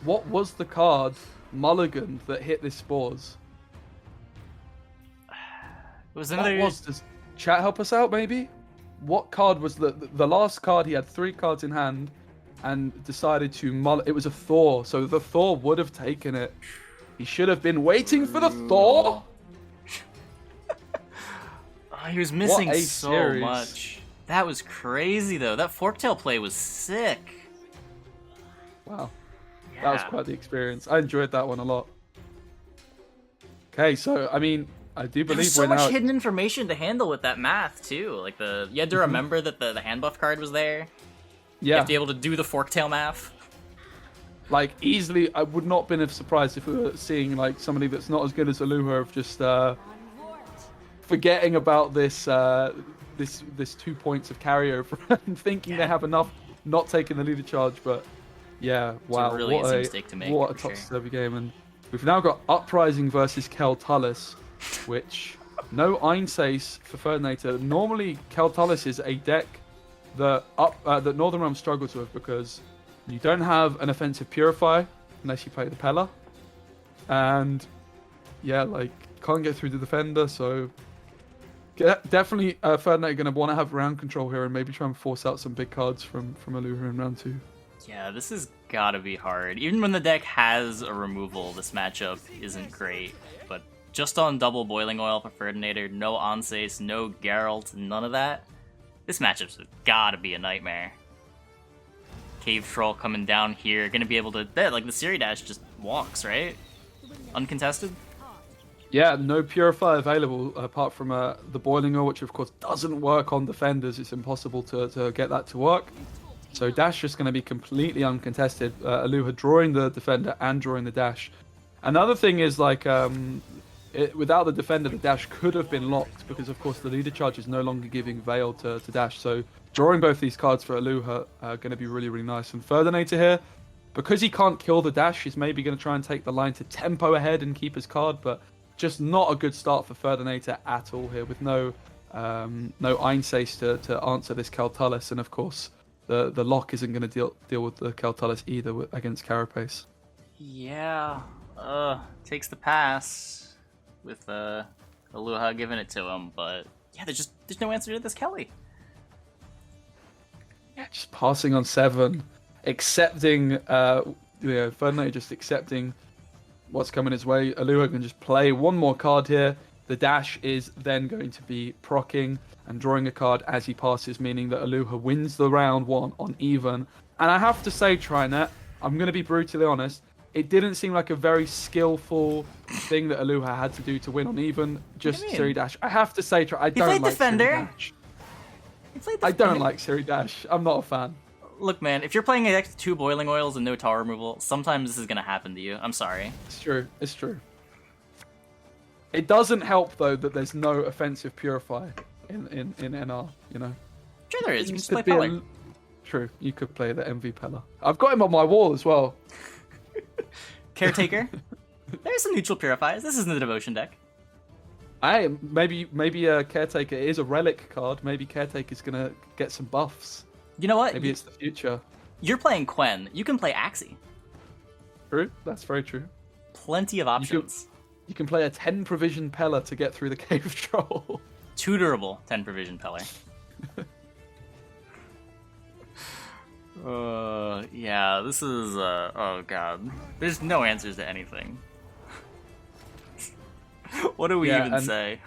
What was the card mulligan that hit this Spores? It was another... Does chat help us out, maybe? What card was the last card? He had 3 cards in hand and decided to it was a Thor, so the Thor would have taken it. He should have been waiting for the Thor. Oh, he was missing so much. That was crazy, though. That Forktail play was sick. Wow. Yeah. That was quite the experience. I enjoyed that one a lot. Okay, so, I mean, I do believe There's so much hidden information to handle with that math, too. Like, you had to remember that the hand buff card was there. Yeah. You have to be able to do the Forktail math. Like, easily, I would not been surprised if we were seeing, like, somebody that's not as good as Aluha of just forgetting about this this 2 points of carryover and thinking they have enough, not taking the leader charge. But yeah, wow, It's a really easy mistake to make. what a topsy-turvy game. And we've now got Uprising versus Kel'Thuzad, which no Einsace for Ferdinator. Normally, Kel'Thuzad is a deck that Northern Realm struggles with because you don't have an offensive Purify unless you play the Pella, and yeah, like can't get through the defender. So definitely, Ferdinator going to want to have round control here and maybe try and force out some big cards from Aluha in round 2. Yeah, this has gotta be hard. Even when the deck has a removal, this matchup isn't great. But just on double Boiling Oil for Ferdinator, no Onsace, no Geralt, none of that, this matchup's gotta be a nightmare. Cave Troll coming down here, gonna be able to... like, the Siri Dash just walks, right? Uncontested? Yeah, no Purify available apart from the Boiling Oil, which of course doesn't work on defenders. It's impossible to get that to work. So Dash just going to be completely uncontested. Aluha drawing the defender and drawing the Dash. Another thing is, like, without the defender, the Dash could have been locked because, of course, the leader charge is no longer giving Veil to Dash. So drawing both these cards for Aluha are going to be really, really nice. And Ferdinator here, because he can't kill the Dash, he's maybe going to try and take the line to tempo ahead and keep his card, but just not a good start for Ferdinator at all here with no Einsace to answer this Kel'Thuzad, and of course the lock isn't going to deal with the Kel'Thuzad either against Carapace. Yeah, takes the pass with Aluha giving it to him, but yeah, there's no answer to this Kelly. Yeah, just passing on 7, accepting Ferdinator just accepting what's coming his way. Aluha can just play one more card here. The Dash is then going to be proccing and drawing a card as he passes, meaning that Aluha wins the round 1 on even. And I have to say, Trinet, I'm going to be brutally honest, it didn't seem like a very skillful thing that Aluha had to do to win on even. Just Siri Dash. I have to say, I don't like Siri Dash. I don't like Siri Dash. I'm not a fan. Look, man, if you're playing a deck with 2 Boiling Oils and no tower removal, sometimes this is gonna happen to you. I'm sorry. It's true. It's true. It doesn't help, though, that there's no offensive Purify in NR, you know? Sure there is. You can just play Pellar. True. You could play the MV Pellar. I've got him on my wall as well. Caretaker. There's some neutral Purifiers. This isn't the Devotion deck. Maybe Caretaker is a relic card. Maybe Caretaker's gonna get some buffs. You know what? Maybe it's the future. You're playing Quen. You can play Axie. True. That's very true. Plenty of options. You can play a 10 provision Pella to get through the Cave Troll. Tutorable 10 provision Pellar. Yeah, this is, oh god. There's no answers to anything. What do we even say?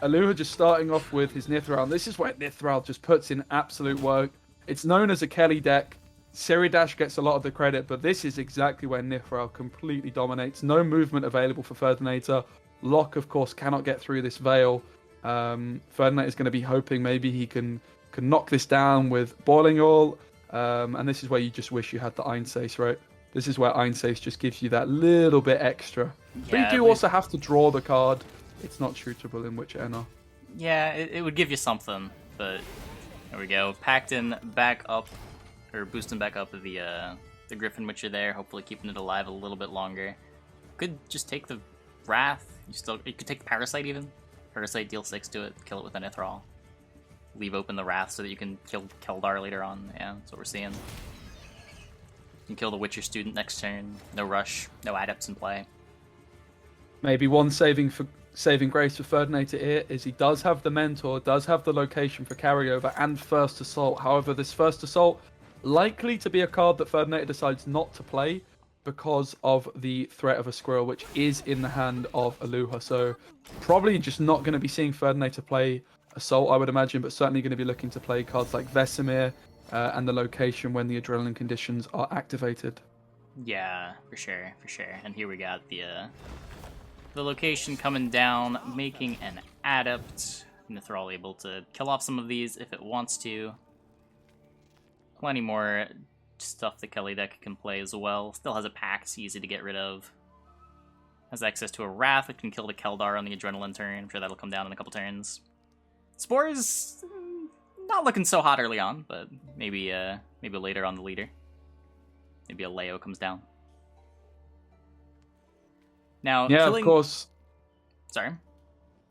Aluha just starting off with his Nithral. This is where Nithral just puts in absolute work. It's known as a Kelly deck. Siri Dash gets a lot of the credit, but this is exactly where Nithral completely dominates. No movement available for Ferdinator. Lock, of course, cannot get through this Veil. Ferdinator is going to be hoping maybe he can knock this down with Boiling Oil. And this is where you just wish you had the Einsace, right? This is where Einsace just gives you that little bit extra. Yeah, but you do also have to draw the card. It's not shootable in which NR. Yeah, it would give you something, but there we go. Pactin back up, or boosting back up the Griffin Witcher there, hopefully keeping it alive a little bit longer. Could just take the Wrath. You could take the Parasite even. Parasite, deal 6 to it, kill it with an Ithral. Leave open the Wrath so that you can kill Keldar later on. Yeah, that's what we're seeing. You can kill the Witcher student next turn. No rush, no Adepts in play. Maybe one saving grace for Ferdinator here is he does have the Mentor, does have the location for carryover and First Assault. However, this First Assault likely to be a card that Ferdinator decides not to play because of the threat of a Squirrel, which is in the hand of Aluha. So probably just not going to be seeing Ferdinator play Assault, I would imagine, but certainly going to be looking to play cards like Vesemir and the location when the Adrenaline conditions are activated. Yeah, for sure. And here we got the location coming down, making an Adept. Nithral able to kill off some of these if it wants to. Plenty more stuff the Kelly deck can play as well. Still has a Pax, easy to get rid of. Has access to a Wrath, which can kill the Keldar on the Adrenaline turn. I'm sure that'll come down in a couple turns. Spores, not looking so hot early on, but maybe later on the leader. Maybe a Leo comes down. Now, Yeah, killing... of course. Sorry?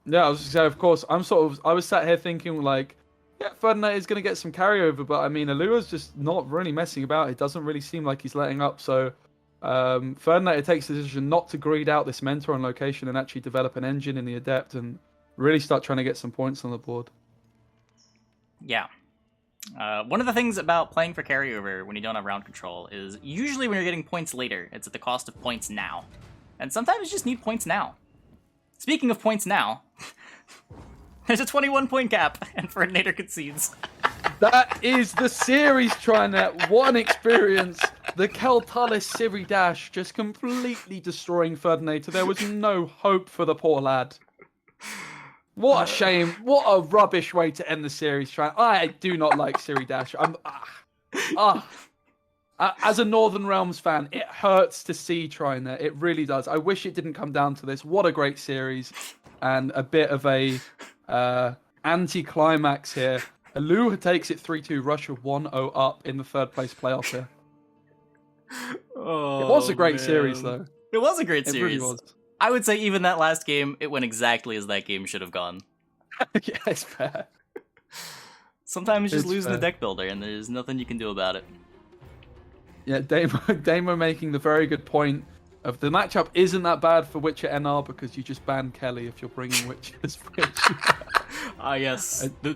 Yeah, I was just saying, of course. I was sat here thinking, like, yeah, Ferdinator is going to get some carryover, but I mean, Alua's just not really messing about. It doesn't really seem like he's letting up, so Ferdinator takes the decision not to greed out this mentor on location and actually develop an engine in the Adept and really start trying to get some points on the board. Yeah. One of the things about playing for carryover when you don't have round control is usually when you're getting points later, it's at the cost of points now. And sometimes you just need points now. Speaking of points now, there's a 21-point cap, and Ferdinator concedes. That is the series, TriNet. What an experience. The Keltalis Siri Dash just completely destroying Ferdinator. There was no hope for the poor lad. What a shame. What a rubbish way to end the series, TriNet. I do not like Siri Dash. As a Northern Realms fan, it hurts to see TriNet. It really does. I wish it didn't come down to this. What a great series. And a bit of a anti-climax here. Alua takes it 3-2, Russia 1-0 up in the third place playoff here. Oh, it was a great series, though. It was a great It series. really was. I would say even that last game, it went exactly as that game should have gone. Yeah, it's fair. Sometimes just It's losing fair. the deck builder, and there's nothing you can do about it. Yeah, Damo making the very good point of the matchup isn't that bad for Witcher NR because you just ban Kelly if you're bringing Witchers. Ah, yes. The